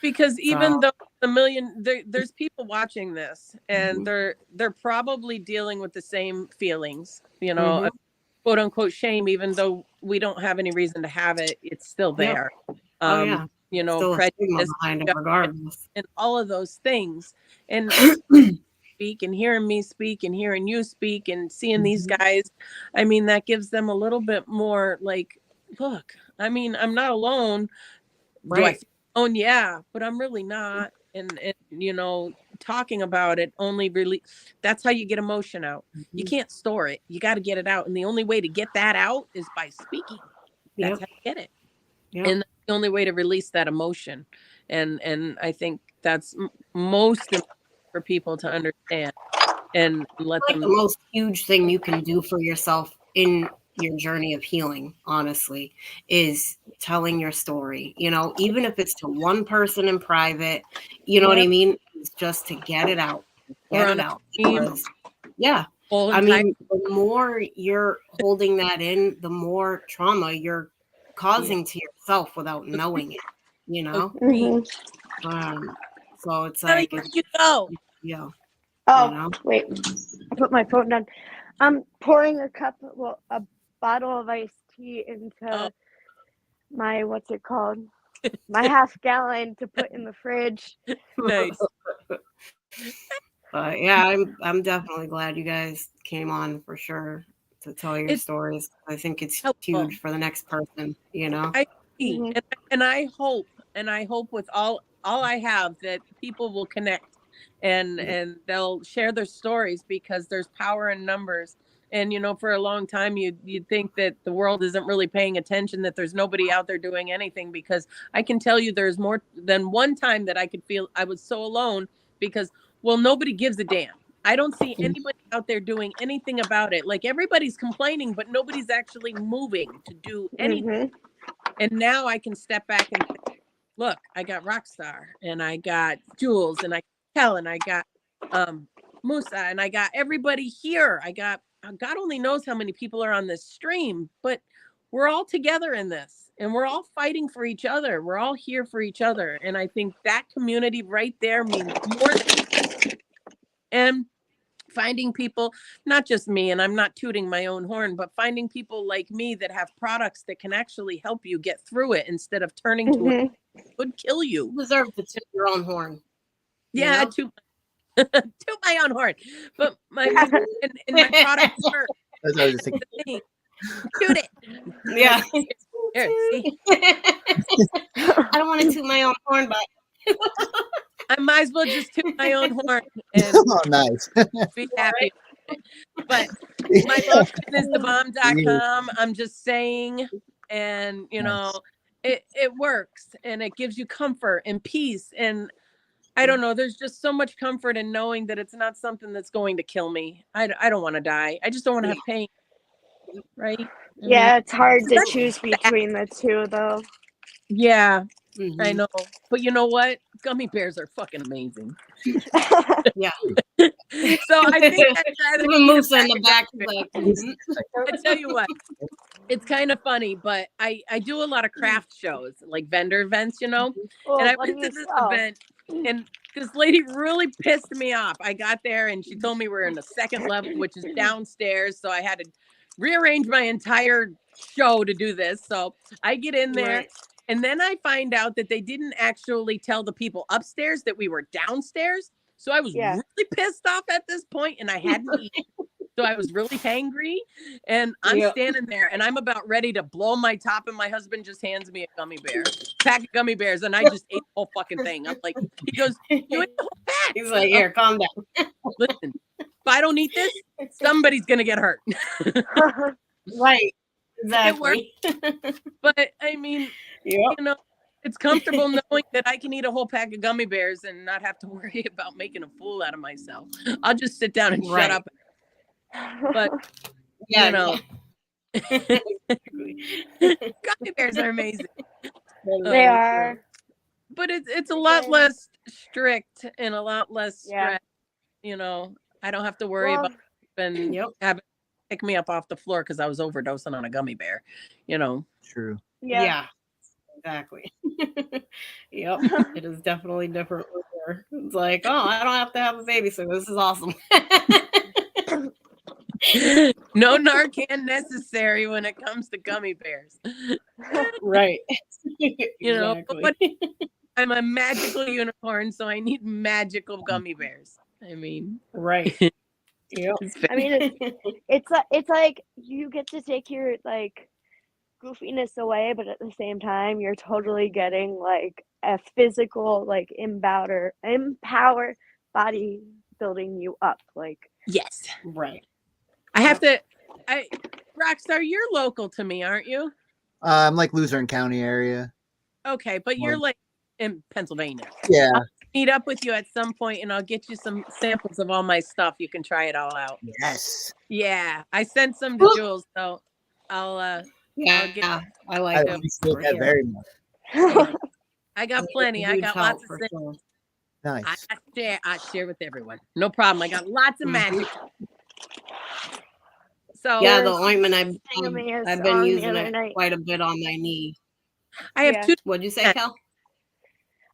because even though there's people watching this and they're probably dealing with the same feelings, quote unquote shame, even though we don't have any reason to have it, it's still there. Still prejudice behind it regardless. and all of those things. And speak and hearing me speak and hearing you speak and seeing these guys, I mean, that gives them a little bit more like, look, I mean, I'm not alone. Do I feel alone? Yeah, but I'm really not. And talking about it only really, that's how you get emotion out. You can't store it. You got to get it out. And the only way to get that out is by speaking. That's how you get it. And that's the only way to release that emotion. And I think that's most important for people to understand and let them. The most huge thing you can do for yourself in your journey of healing, honestly, is telling your story, even if it's to one person in private, what I mean? It's just to get it out. Get it out. Because, I mean, the more you're holding that in, the more trauma you're causing to yourself without knowing it, so it's like, you go. Wait, I put my phone down. I'm pouring a bottle of iced tea into my, what's it called? My half gallon to put in the fridge. Nice. But yeah, I'm definitely glad you guys came on for sure to tell your stories. I think it's huge for the next person, I see. And I hope with all all I have that people will connect and they'll share their stories because there's power in numbers. And, for a long time, you'd think that the world isn't really paying attention, that there's nobody out there doing anything, because I can tell you there's more than one time that I could feel I was so alone because, well, nobody gives a damn. I don't see anybody out there doing anything about it. Like, everybody's complaining, but nobody's actually moving to do anything. And now I can step back and say, look, I got Rockstar, and I got Jules, and I got Kel, and I got Musa, and I got everybody here. I got, God only knows how many people are on this stream, but we're all together in this, and we're all fighting for each other. We're all here for each other. And I think that community right there means more. And finding people, not just me, and I'm not tooting my own horn, but finding people like me that have products that can actually help you get through it instead of turning to it could kill you. You deserve to toot your own horn. Yeah, toot my own horn. But my products work. That's what I was thinking. Toot it. Yeah. Here, see? I don't want to toot my own horn, but I might as well just toot my own horn and nice. be happy. But my lotion is thebomb.com. I'm just saying, and it works, and it gives you comfort and peace. And I don't know, there's just so much comfort in knowing that it's not something that's going to kill me. I don't want to die. I just don't want to have pain. Right? Yeah, it's hard to choose between the two, though. Yeah, I know. But you know what? Gummy bears are fucking amazing. Yeah. So I think I'd rather Musa in the back. I tell you what, it's kind of funny, but I do a lot of craft shows, like vendor events, and I went to this event, and this lady really pissed me off. I got there and she told me we're in the second level, which is downstairs. So I had to rearrange my entire show to do this. So I get in there. Right. And then I find out that they didn't actually tell the people upstairs that we were downstairs. So I was really pissed off at this point, and I hadn't eaten. So I was really hangry, and I'm standing there, and I'm about ready to blow my top, and my husband just hands me a gummy bear, pack of gummy bears, and I just ate the whole fucking thing. I'm like, he goes, you ate the whole pack. He's like, here, calm down. Listen, if I don't eat this, somebody's going to get hurt. Right. Exactly. But I mean, it's comfortable knowing that I can eat a whole pack of gummy bears and not have to worry about making a fool out of myself. I'll just sit down and shut up. But gummy bears are amazing. They are. But it's a lot less strict and a lot less stress. I don't have to worry about having pick me up off the floor because I was overdosing on a gummy bear. True. Yeah. Exactly. Yep. It is definitely different. It's like, oh, I don't have to have a babysitter. This is awesome. No Narcan necessary when it comes to gummy bears. Right. But I'm a magical unicorn, so I need magical gummy bears. I mean, right. Yeah. I mean, it's like you get to take your goofiness away, but at the same time, you're totally getting a physical empower body building you up. Yes, right. I have to. Rockstar, you're local to me, aren't you? I'm Luzerne County area. Okay, but you're in Pennsylvania. Yeah. I'll meet up with you at some point, and I'll get you some samples of all my stuff. You can try it all out. Yes. Yeah, I sent some to Jules, so I'll. I like them. That very much. I got plenty. I got lots of samples. Nice. I share with everyone. No problem. I got lots of magic. So the ointment I've been using it quite a bit on my knee. I have two. What'd you say, Kel?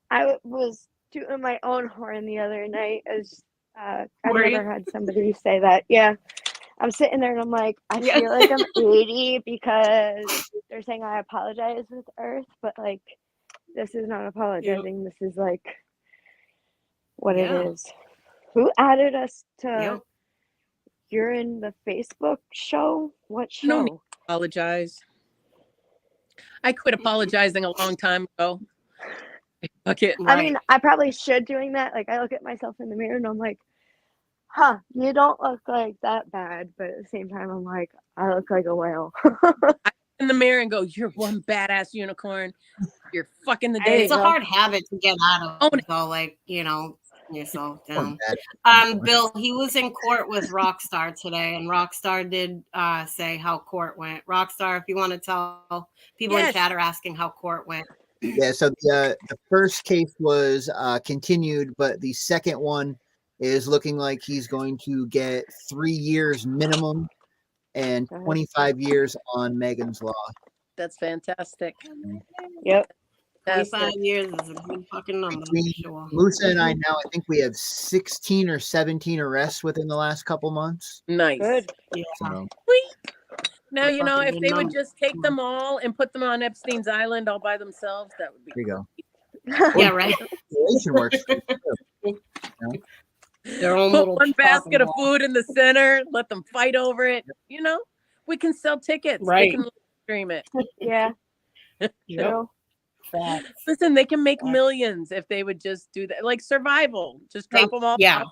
I was tooting my own horn the other night as I've never had somebody say that. Yeah. I'm sitting there and I'm like, I feel like I'm 80 because they're saying I apologize with Earth, but this is not apologizing. This is what it is. Who added us to you're in the Facebook show? What show? No need to apologize. I quit apologizing a long time ago. Okay. I mean, I probably should doing that. Like, I look at myself in the mirror and I'm like, huh, you don't look like that bad. But at the same time, I'm like, I look like a whale. I in the mirror and go, you're one badass unicorn. You're fucking the day. It's a hard habit to get out of, though. Like, you know, yourself down. Bill, he was in court with Rockstar today, and Rockstar did say how court went. Rockstar, if you want to tell people in chat are asking how court went. Yeah, so the first case was continued, but the second one is looking like he's going to get 3 years minimum and 25 years on Megan's Law. That's fantastic. Yep. 25 years is a good fucking number. Between Sure. Musa and I now, I think we have 16 or 17 arrests within the last couple months. Nice. Good. Yeah. So, Sweet. Now, you know, if they would just take them all and put them on Epstein's Island all by themselves, that would be there you go. Yeah, right. Works. Their own Put little one basket of food in the center, let them fight over it. You know, we can sell tickets. Right. They can stream it. Yeah. Yep. Listen, they can make millions if they would just do that. Like Survival, just drop them all. Yeah.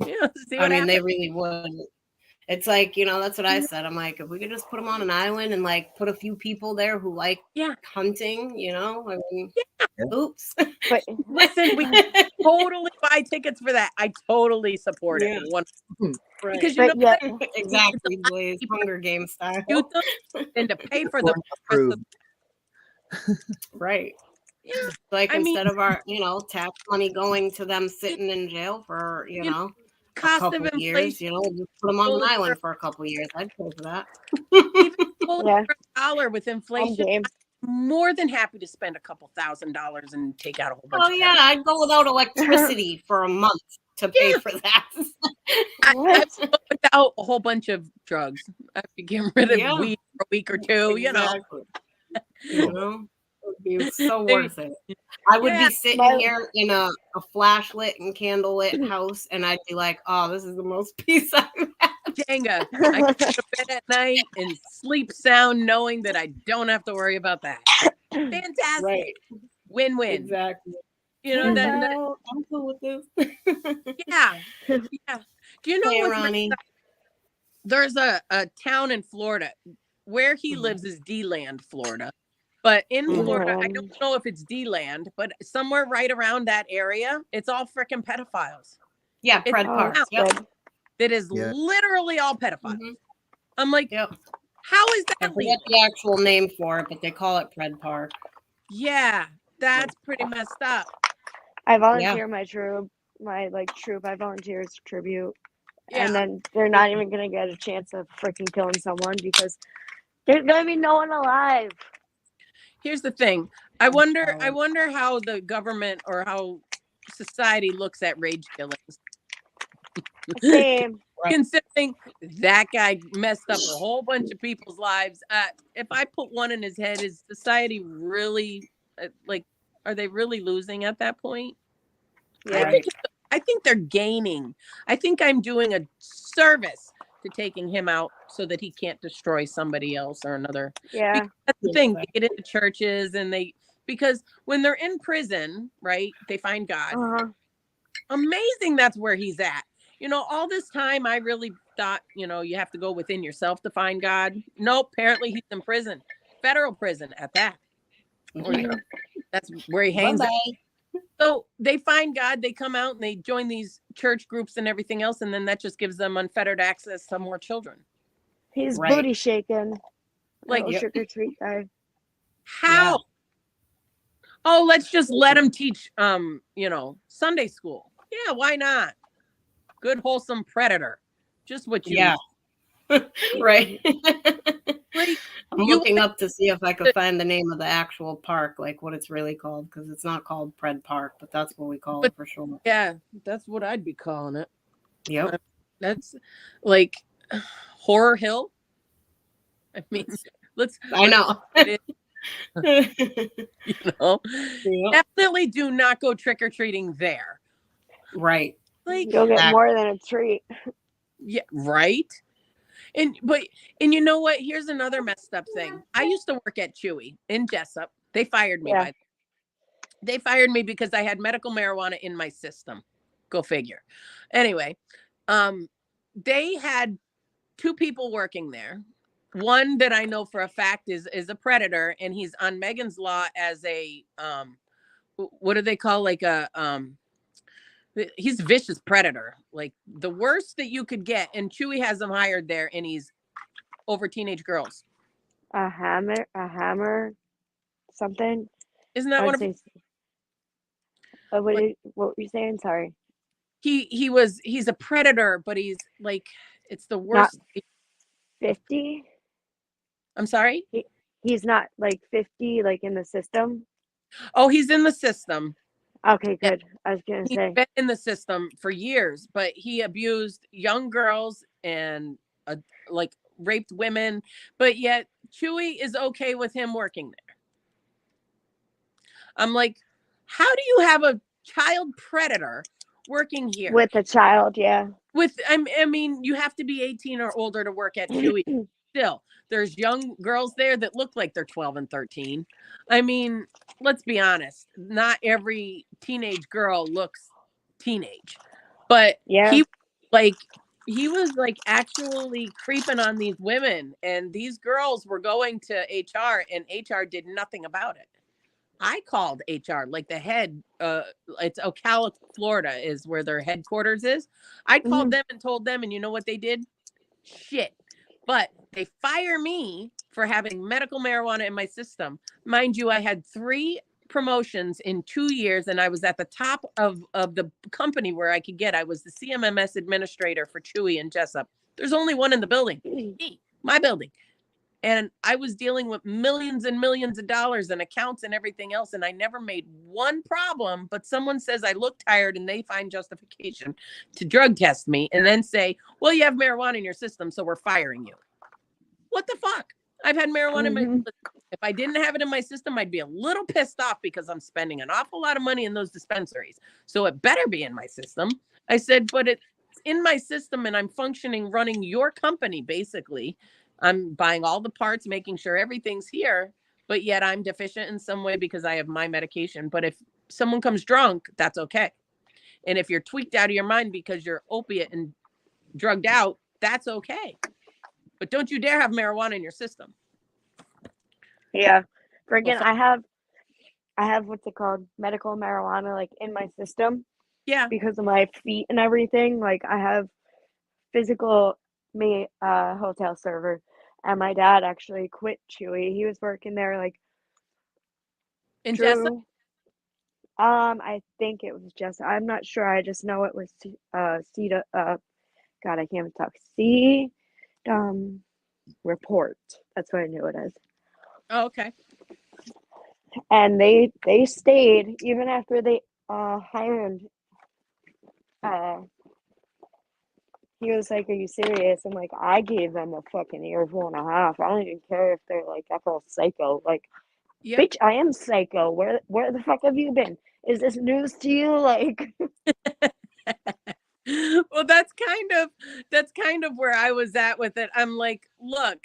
Yeah. See what I mean, happens. they really would. It's like, you know, that's what I said. I'm like, if we could just put them on an island and like put a few people there who like hunting, you know, I mean, oops. But listen, we totally buy tickets for that. I totally support it. Right. Because you know, exactly, Blaze, Hunger Games style. And to pay for the right. Yeah. Like instead of our, you know, tax money going to them sitting in jail for, you know, cost a couple of years, you know, just put them on an island for a couple years. I'd pay for that. Even $1 with inflation, I'm more than happy to spend a couple $1,000s and take out a whole bunch. Oh yeah, I'd go without electricity for a month to pay for that. I'd go without a whole bunch of drugs. I'd be getting rid of weed for a week or two, you know. You know, it would be so worth it. I would be sitting here in a flashlit and candlelit house, and I'd be like, "Oh, this is the most peace I've had." Jenga. I go to bed at night and sleep sound, knowing that I don't have to worry about that. Fantastic. Right. Win-win. Exactly. You know that. I'm cool with this. Yeah. Do you know what, Ronnie? There's a town in Florida where he lives is D-Land, Florida. But in Florida, I don't know if it's D-Land, but somewhere right around that area, it's all freaking pedophiles. Yeah, Pred Park. That is literally all pedophiles. I'm like, how is that? I forget the actual name for it, but they call it Pred Park. Yeah, that's pretty messed up. I volunteer my troop, I volunteer as tribute. And then they're not even going to get a chance of freaking killing someone because there's going to be no one alive. Here's the thing. I wonder how the government or how society looks at rage killings. Same. Considering that guy messed up a whole bunch of people's lives. If I put one in his head, is society really are they really losing at that point? Yeah. I think they're gaining. I think I'm doing a service to taking him out so that he can't destroy somebody else or another. Yeah. Because that's the thing. They get into churches and because when they're in prison, right, they find God. Amazing that's where he's at. You know, all this time I really thought, you know, you have to go within yourself to find God. Nope, apparently he's in prison. Federal prison at that. That's where he hangs out. So they find God, they come out and they join these church groups and everything else, and then that just gives them unfettered access to more children. He's booty shaking. Like trick or treat guy. How? Yeah. Oh, let's just let him teach you know, Sunday school. Yeah, why not? Good wholesome predator. Just what you right. I'm looking up to see if I could find the name of the actual park, like what it's really called, because it's not called Pred Park, but that's what we call it for sure. Yeah, that's what I'd be calling it. Yep. That's like Horror Hill. I mean, I know. You know, definitely do not go trick-or-treating there. Right. Like you'll get more than a treat. Yeah, right. And you know what? Here's another messed up thing. I used to work at Chewy in Jessup. They fired me They fired me because I had medical marijuana in my system. Go figure. Anyway, they had 2 people working there. One that I know for a fact is a predator, and he's on Megan's Law as a what do they call, like a he's vicious predator, like the worst that you could get. And Chewy has him hired there, and he's over teenage girls. A hammer, something. Isn't that one of what were you saying? Sorry. He's a predator, but he's like, it's the worst. Not 50. I'm sorry. He's not like 50, like in the system. Oh, he's in the system. Okay, good. I was gonna say he's been in the system for years, but he abused young girls and like raped women. But yet Chewy is okay with him working there. I'm like, how do you have a child predator working here with a child? Yeah. I mean, you have to be 18 or older to work at Chewy. Still, there's young girls there that look like they're 12 and 13. I mean, let's be honest. Not every teenage girl looks teenage, but yeah, he was like actually creeping on these women, and these girls were going to HR, and HR did nothing about it. I called HR, like the head, it's Ocala, Florida is where their headquarters is. I called them and told them, and you know what they did? Shit. But they fire me for having medical marijuana in my system. Mind you, I had 3 promotions in 2 years, and I was at the top of the company where I could get. I was the CMMS administrator for Chewy and Jessup. There's only one in the building, my building. And I was dealing with millions and millions of dollars and accounts and everything else. And I never made one problem, but someone says I look tired and they find justification to drug test me and then say, well, you have marijuana in your system, so we're firing you. What the fuck? I've had marijuana in my system. If I didn't have it in my system, I'd be a little pissed off because I'm spending an awful lot of money in those dispensaries. So it better be in my system. I said, but it's in my system and I'm functioning, running your company, basically. I'm buying all the parts, making sure everything's here, but yet I'm deficient in some way because I have my medication. But if someone comes drunk, that's okay. And if you're tweaked out of your mind because you're opiate and drugged out, that's okay. But don't you dare have marijuana in your system. Yeah. Friggin', I have what's it called? Medical marijuana, like in my system. Yeah. Because of my feet and everything. Like I have physical hotel server, and my dad actually quit Chewy. He was working there like in Jessup. I think it was Jessup. I'm not sure. I just know it was CEDA. God, I can't even talk. Report. That's what I knew it as. Oh, okay. And they stayed even after they hired. He was like, "Are you serious?" I'm like, "I gave them a fucking earful and a half. I don't even care if they're like F.L.Y psycho. Like, bitch, I am psycho. Where the fuck have you been? Is this news to you?" Like, well, that's kind of where I was at with it. I'm like, look,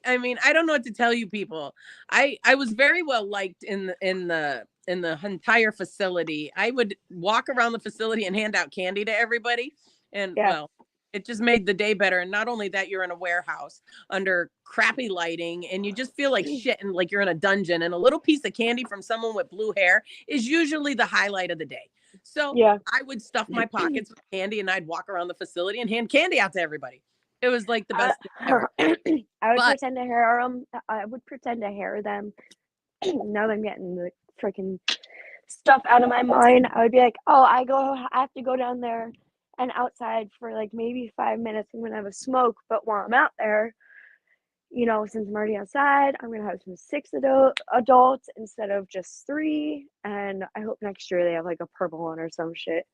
I mean, I don't know what to tell you people. I was very well liked in the entire facility. I would walk around the facility and hand out candy to everybody, and well, it just made the day better. And not only that, you're in a warehouse under crappy lighting and you just feel like shit and like you're in a dungeon, and a little piece of candy from someone with blue hair is usually the highlight of the day. So I would stuff my pockets with candy and I'd walk around the facility and hand candy out to everybody. It was like the best thing ever. I would pretend to hair them. I would pretend to hair them. Now that I'm getting the freaking stuff out of my mind, I would be like, oh, I have to go down there and outside for like maybe 5 minutes. I'm gonna have a smoke, but while I'm out there, you know, since I'm already outside, I'm gonna have some 6 adults instead of just 3. And I hope next year they have like a purple one or some shit.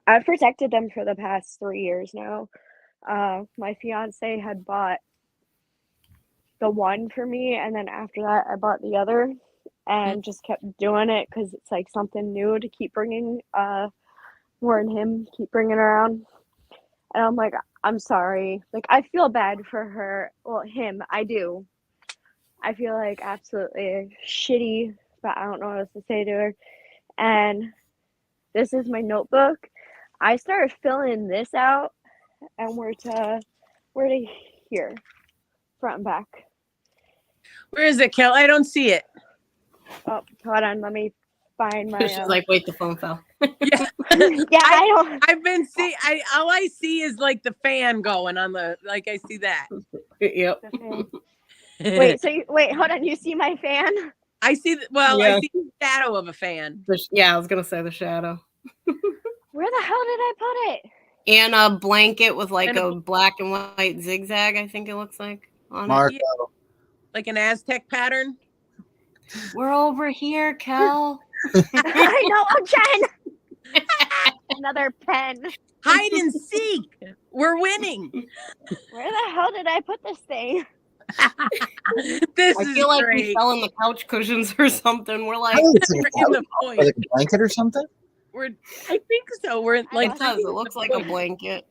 I've protected them for the past 3 years now. My fiance had bought the one for me, and then after that I bought the other and just kept doing it because it's like something new to keep bringing more than him, keep bringing around. And I'm like, I'm sorry, like I feel bad for her, well, him, I do. I feel like absolutely shitty but I don't know what else to say to her. And this is my notebook. I started filling this out, and we're to here, front and back. Where is it, Kel? I don't see it. Oh, hold on. Let me find my. She's like, wait, the phone fell. Yeah, yeah, I don't. I've been see. All I see is like the fan going on the. Like I see that. Yep. Wait. So wait. Hold on. You see my fan? I see. Well, yeah. I see the shadow of a fan. Yeah, I was gonna say the shadow. Where the hell did I put it? And a blanket with like a black and white zigzag, I think it looks like on Marco. it. Like an Aztec pattern. We're over here, Kel. I know, I'm Jen. Another pen. Hide and seek. We're winning. Where the hell did I put this thing? I feel like great. We fell in the couch cushions or something. We're like in the point. Like a blanket or something? I think so. We're like it looks like a blanket.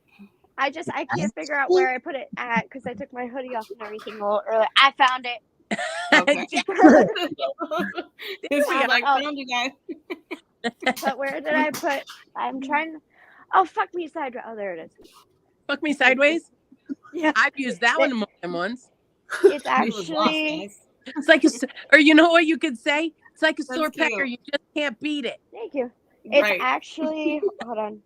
I can't figure out where I put it at because I took my hoodie off and everything a little early. I found it. Okay. Like, found you guys. But where did I put? I'm trying. Oh, fuck me sideways. Oh, there it is. Fuck me sideways. Yeah, I've used that one more than once. It's actually. It's like or you know what you could say? It's like a sore pecker. You just can't beat it. Thank you. It's actually. Hold on.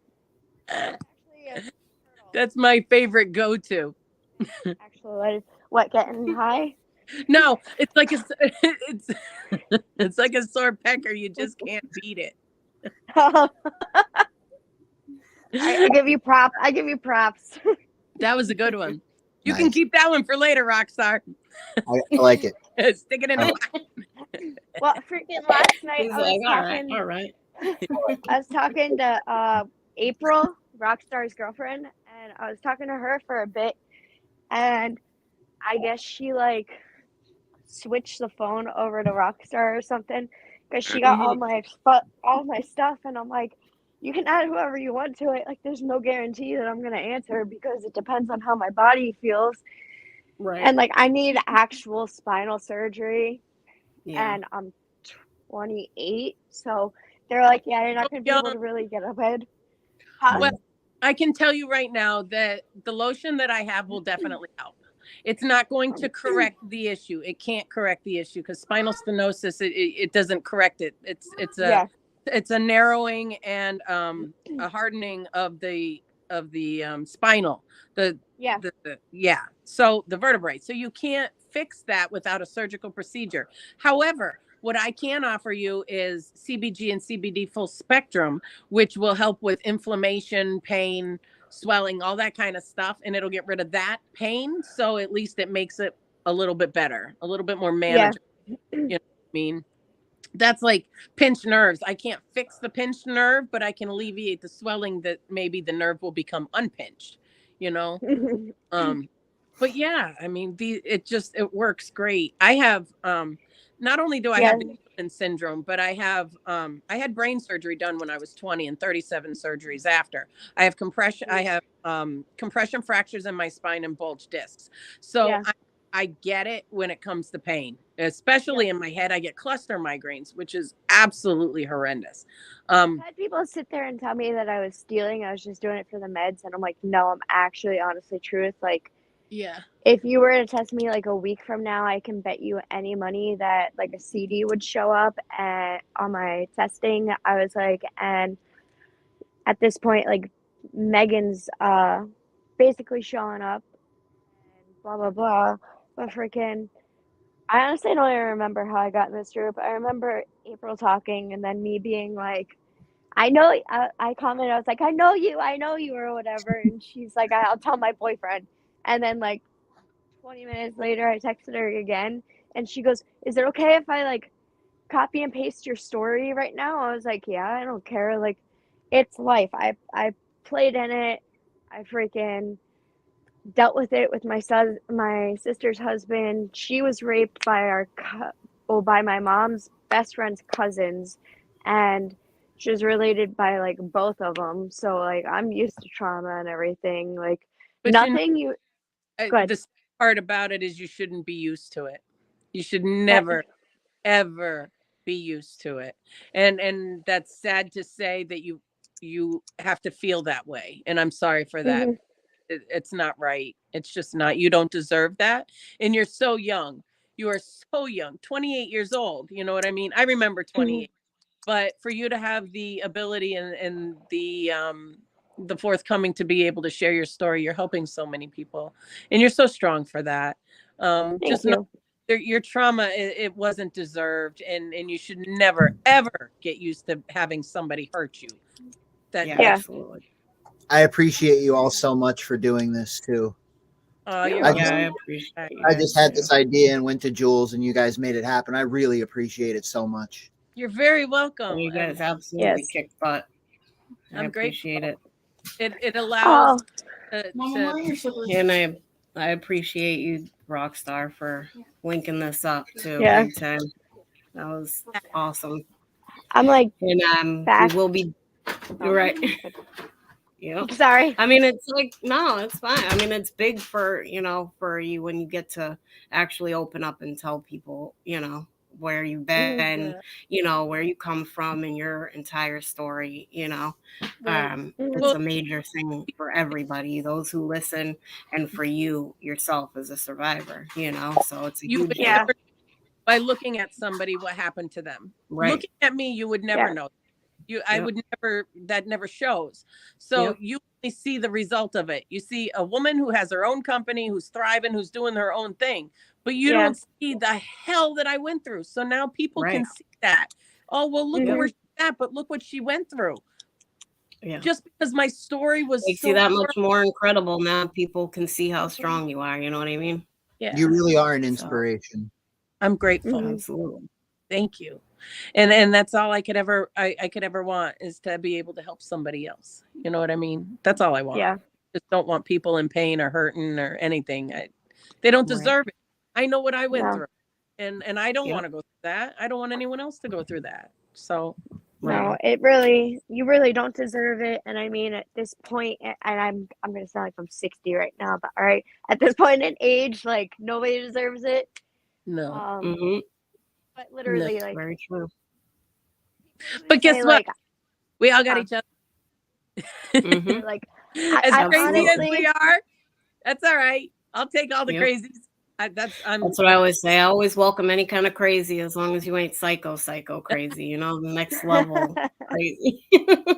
That's my favorite go-to. Actually, what, getting high? No, it's like it's like a sore pecker. You just can't beat it. I give you props. That was a good one. You can keep that one for later, Rockstar. I like it. Stick it in a Well, freaking last night I was talking. All right. I was talking to April, Rockstar's girlfriend, and I was talking to her for a bit, and I guess she like switched the phone over to Rockstar or something because she got all my stuff, and I'm like, you can add whoever you want to it. Like, there's no guarantee that I'm gonna answer because it depends on how my body feels. Right. And like, I need actual spinal surgery, and I'm 28, so they're like, yeah, you're not gonna be able to really get a bed. Well, I can tell you right now that the lotion that I have will definitely help. It's not going to correct the issue. It can't correct the issue because spinal stenosis, it doesn't correct it. It's a narrowing and a hardening of the spinal. So the vertebrae. So you can't fix that without a surgical procedure. However, what I can offer you is CBG and CBD full spectrum, which will help with inflammation, pain, swelling, all that kind of stuff. And it'll get rid of that pain. So at least it makes it a little bit better, a little bit more manageable. You know what I mean? That's like pinched nerves. I can't fix the pinched nerve, but I can alleviate the swelling that maybe the nerve will become unpinched, you know? But yeah, I mean, it works great. I have, not only do I have the Human syndrome, but I had brain surgery done when I was 20 and 37 surgeries after. I have compression fractures in my spine and bulged discs. So I get it when it comes to pain, especially in my head. I get cluster migraines, which is absolutely horrendous. I've had people sit there and tell me that I was stealing. I was just doing it for the meds. And I'm like, no, I'm actually honestly truth. Like, if you were to test me like a week from now, I can bet you any money that like a CD would show up on my testing. I was like, and at this point, like Megan's basically showing up and blah, blah, blah. But freaking, I honestly don't even remember how I got in this group. I remember April talking and then me being like, I know, I commented, I was like, I know you or whatever. And she's like, I'll tell my boyfriend. And then like 20 minutes later, I texted her again and she goes, is it okay if I like copy and paste your story right now? I was like, yeah, I don't care. Like, it's life. I played in it. I freaking dealt with it with my sister's husband. She was raped by by my mom's best friend's cousins, and she was related by like both of them. So like, I'm used to trauma and everything. Like, but nothing the part about it is you shouldn't be used to it. You should never, ever, be used to it. And that's sad to say that you have to feel that way. And I'm sorry for that. Mhm. It's not right. It's just not. You don't deserve that. And you're so young. You are so young, 28 years old. You know what I mean? I remember Mhm. 28. But for you to have the ability and the forthcoming to be able to share your story, you're helping so many people, and you're so strong for that. Thank Just know you. your trauma, it wasn't deserved, and you should never ever get used to having somebody hurt you. That Yeah, Yeah. absolutely. I appreciate you all so much for doing this too. You're I welcome. just Yeah, I appreciate you I guys just had too. this idea and went to Jules, and you guys made it happen. I really appreciate it so much. You're very welcome. You guys absolutely Yes. kicked butt. I I'm appreciate grateful. it. It allows Oh, to And I appreciate you, Rockstar, for linking this up too, yeah. big time. That was awesome. I'm like And we back. will be Oh, right. Yep. sorry. I mean, it's like, no, it's fine. I mean, it's big for, for you when you get to actually open up and tell people, where you've been, yeah. where you come from and your entire story, Well, it's well, a major thing for everybody, those who listen, and for you yourself as a survivor, so it's a you huge would thing. Yeah. never by looking at somebody what happened to them. Right. Looking at me, you would never Yeah. know. I Yep. would never, that never shows. So Yep. you only see the result of it. You see a woman who has her own company, who's thriving, who's doing her own thing, but you Yeah. don't see the hell that I went through. So now people Right. can see that. Oh, well, look Yep. where she's at, but look what she went through. Yeah. Just because my story was Makes so you that much more incredible. Now people can see how strong you are. You know what I mean? yeah, You really are an So, inspiration. I'm grateful. Mhm. absolutely. Thank you. And that's all I could ever want is to be able to help somebody else. You know what I mean? That's all I want. Yeah. Just don't want people in pain or hurting or anything. They don't Right. deserve it. I know what I went No. through. And I don't Yep. want to go through that. I don't want anyone else to go through that. So No, Right. you really don't deserve it. And I mean, at this point, and I'm gonna sound like I'm 60 right now, but all right, at this point in age, like nobody deserves it. no. Mm-hmm. But No. literally, like Very true. people But usually guess say, what? like, We all got each other. Mm-hmm. like As I crazy as Absolutely. we honestly, are, that's all right. I'll take all the Yep. crazies. I'm That's what I always say. I always welcome any kind of crazy as long as you ain't psycho crazy, next level crazy.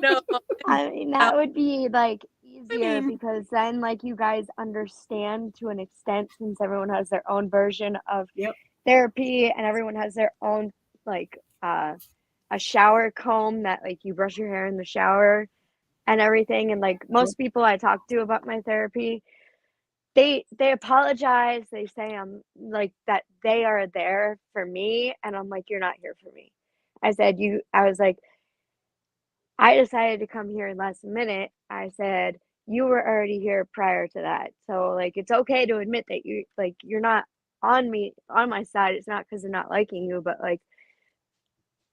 no. I mean, I that would be like easier mean, because then, like, you guys understand to an extent since everyone has their own version of Yep. therapy and everyone has their own, like, a shower comb that, like, you brush your hair in the shower and everything. And, like, most people I talk to about my therapy, they apologize. They say I'm like that they are there for me, and I'm like, you're not here for me. I was like, I decided to come here in last minute. I said, you were already here prior to that. So like it's okay to admit that you're not on my side. It's not because of not liking you, but like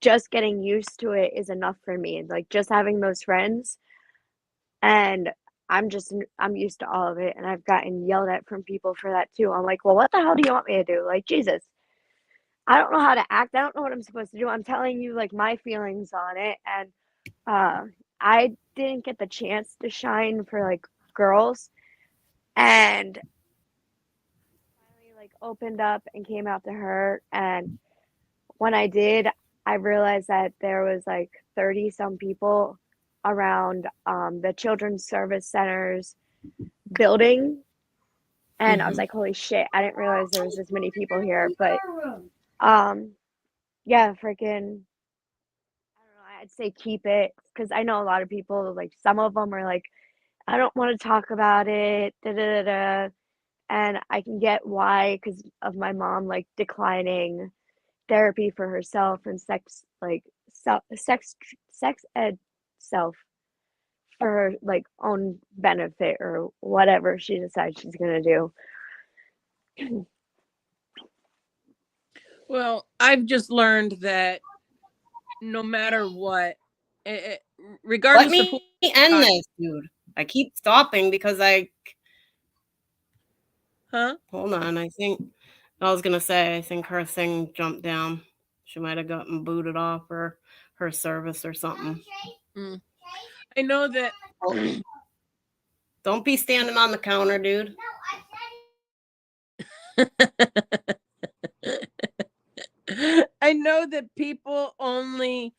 just getting used to it is enough for me. Like just having those friends and I'm used to all of it and I've gotten yelled at from people for that too. I'm like, well, what the hell do you want me to do? Like Jesus. I don't know how to act. I don't know what I'm supposed to do. I'm telling you like my feelings on it and I didn't get the chance to shine for like girls and finally like opened up and came out to her and when I did I realized that there was like 30 some people around the children's service centers building and I was Mm-hmm. like holy shit I didn't realize there was this many people here but um yeah freaking I don't know I'd say keep it because I know a lot of people like some of them are like I don't want to talk about it, da, da, da, da. And I can get why because of my mom like declining therapy for herself and sex ed self for her like own benefit or whatever she decides she's gonna do. well, I've just learned that no matter what, Let regardless of me who, end this, dude. I keep stopping because huh? hold on. I think I was gonna say I think her thing jumped down. She might have gotten booted off her service or something. I know that. Don't be standing on the counter, dude. I know that people only,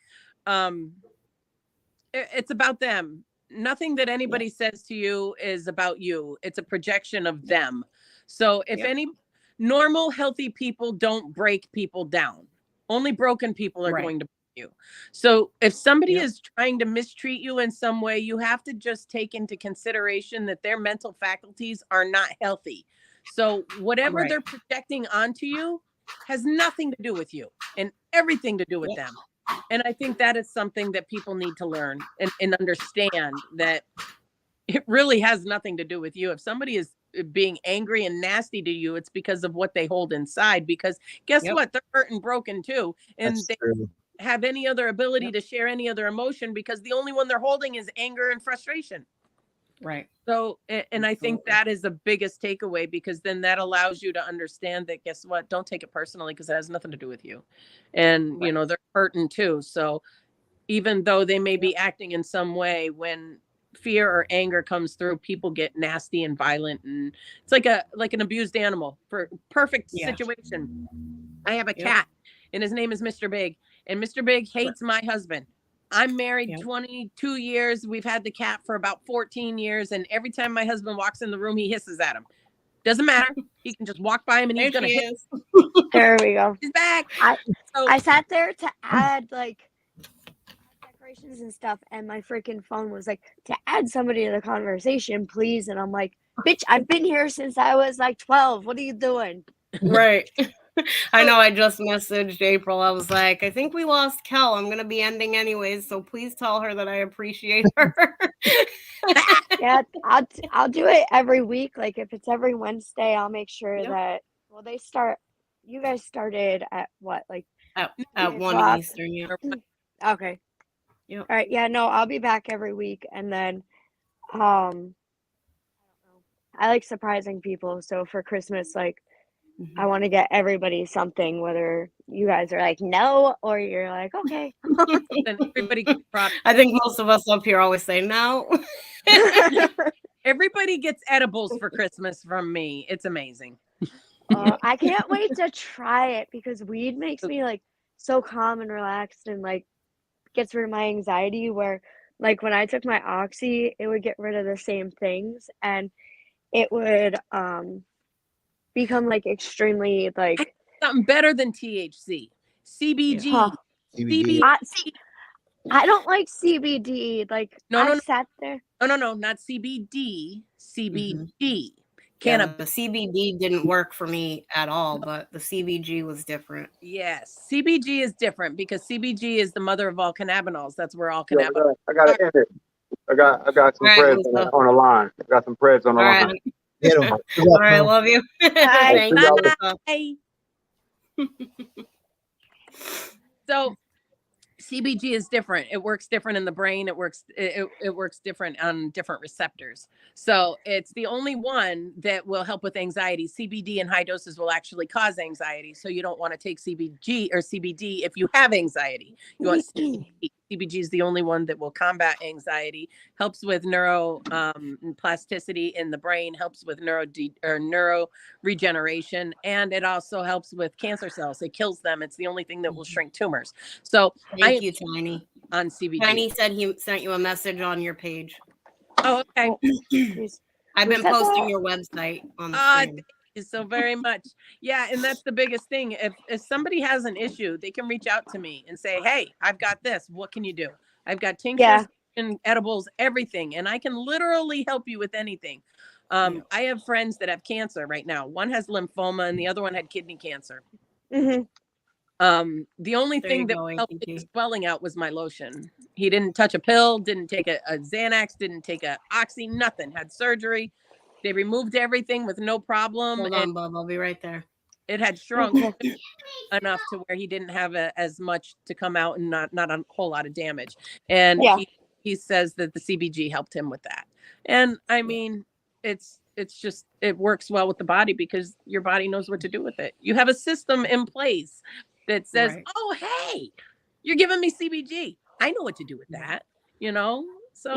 it's about them. Nothing that anybody says to you is about you. It's a projection of them. So if any normal, healthy people don't break people down, only broken people are going to break you. So if somebody is trying to mistreat you in some way, you have to just take into consideration that their mental faculties are not healthy. So whatever they're projecting onto you has nothing to do with you and everything to do with them. And I think that is something that people need to learn and understand, that it really has nothing to do with you. If somebody is being angry and nasty to you, it's because of what they hold inside, because guess what? They're hurt and broken too. And they have any other ability to share any other emotion, because the only one they're holding is anger and frustration. Right. So, and I think that is the biggest takeaway, because then that allows you to understand that, guess what? Don't take it personally, because it has nothing to do with you. And, you know, they're hurting too. So even though they may be acting in some way, when fear or anger comes through, people get nasty and violent, and it's like an abused animal. For perfect situation, I have a cat, and his name is Mr. Big, and Mr. Big hates my husband. I'm married 22 years. We've had the cat for about 14 years. And every time my husband walks in the room, he hisses at him. Doesn't matter. He can just walk by him and he's going to hiss. There we go. He's back. I sat there to add like decorations and stuff, and my freaking phone was like, to add somebody to the conversation, please. And I'm like, bitch, I've been here since I was like 12. What are you doing? Right. I know, I just messaged April. I was like, I think we lost Kel. I'm going to be ending anyways, so please tell her that I appreciate her. Yeah, I'll do it every week. Like if it's every Wednesday, I'll make sure that, well, you guys started at what? Like at 1 Eastern, yeah. Okay. Yep. All right. Yeah, no, I'll be back every week. And then I don't know. I like surprising people. So for Christmas, like I want to get everybody something, whether you guys are like, no, or you're like, okay. Then everybody gets I think most of us up here always say no. Everybody gets edibles for Christmas from me. It's amazing. I can't wait to try it, because weed makes me like so calm and relaxed, and like gets rid of my anxiety, where like when I took my oxy, it would get rid of the same things, and it would become like extremely like something better than THC. CBG. CBD. I don't like CBD. Like I sat there. No, not CBD. CBG. The CBD didn't work for me at all, but the CBG was different. Yes, CBG is different, because CBG is the mother of all cannabinoids. That's where all cannabinoids. I got to end it. I got some preds on the line. I got some preds on the line. Get 'em. All right, love you. Bye. So CBG is different. It works different in the brain. It works different on different receptors. So it's the only one that will help with anxiety. CBD in high doses will actually cause anxiety. So you don't want to take CBG or CBD if you have anxiety. You want CBG. CBG is the only one that will combat anxiety, helps with neuroplasticity in the brain, helps with neuro regeneration, and it also helps with cancer cells. It kills them. It's the only thing that will shrink tumors. So thank you, Tiny. On CBD. Tiny said he sent you a message on your page. Oh, okay. I've been posting your website on the screen. Thank you so very much. Yeah, and that's the biggest thing. If somebody has an issue, they can reach out to me and say, hey, I've got this. What can you do? I've got tinctures and edibles, everything. And I can literally help you with anything. I have friends that have cancer right now. One has lymphoma and the other one had kidney cancer. The only thing that helped get the swelling out was my lotion. He didn't touch a pill, didn't take a Xanax, didn't take a Oxy, nothing. Had surgery. They removed everything with no problem. Hold on, Bob. I'll be right there. It had shrunk enough to where he didn't have as much to come out, and not a whole lot of damage. And he says that the CBG helped him with that. And I mean, it's just, it works well with the body, because your body knows what to do with it. You have a system in place. that says, oh, hey, you're giving me CBG. I know what to do with that, So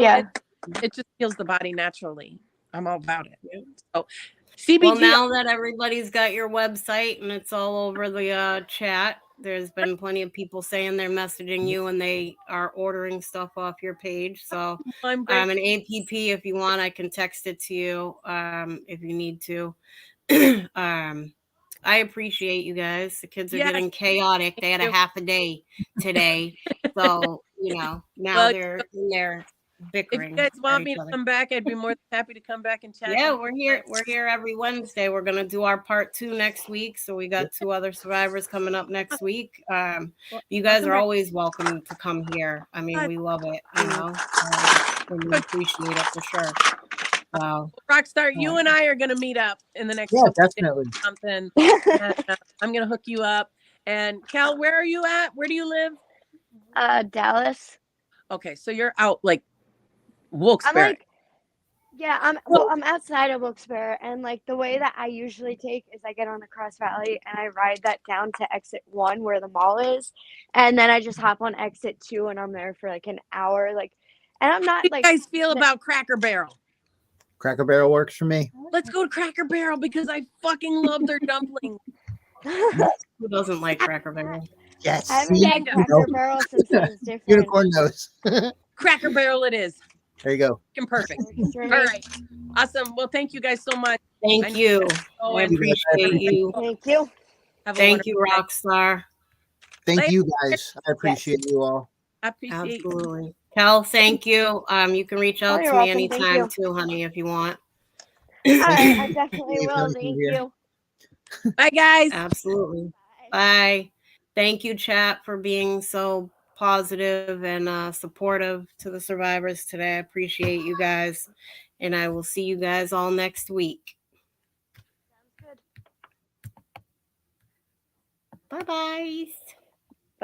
it just heals the body naturally. I'm all about it. So CBG. Well, now that everybody's got your website and it's all over the chat, there's been plenty of people saying they're messaging you and they are ordering stuff off your page. So an APP, if you want, I can text it to you if you need to. I appreciate you guys. The kids are getting chaotic. They had a half a day today. So, now they're in there bickering. If you guys want me to come back, I'd be more than happy to come back and chat. Yeah, we're here. We're here every Wednesday. We're gonna do our part 2 next week. So we got 2 other survivors coming up next week. You guys are always welcome to come here. I mean, we love it, and we appreciate it for sure. Wow. Rockstar, you and I are gonna meet up in the next definitely days or something. I'm gonna hook you up. And Cal, where are you at? Where do you live? Dallas. Okay, so you're out like Wilkes-Barre. I'm outside of Wilkes-Barre, and like the way that I usually take is I get on the Cross Valley and I ride that down to exit 1 where the mall is, and then I just hop on exit 2 and I'm there for like an hour. And I'm not like. How do you guys feel about Cracker Barrel? Cracker Barrel works for me. Let's go to Cracker Barrel because I fucking love their dumplings. Who doesn't like Cracker Barrel? Yes. I haven't had Cracker Barrel since it was different. Unicorn nose. Cracker Barrel it is. There you go. Perfect. All right. Awesome. Well, thank you guys so much. Thank you. I appreciate you. Thank you. Thank you, Rockstar. Thank you guys. I appreciate you all. I appreciate Absolutely. Cal, thank you. You can reach out to me anytime too, honey, if you want. All right, I definitely will. Thank you. Bye, guys. Absolutely. Bye. Thank you, chat, for being so positive and supportive to the survivors today. I appreciate you guys. And I will see you guys all next week. Sounds good. Bye-bye.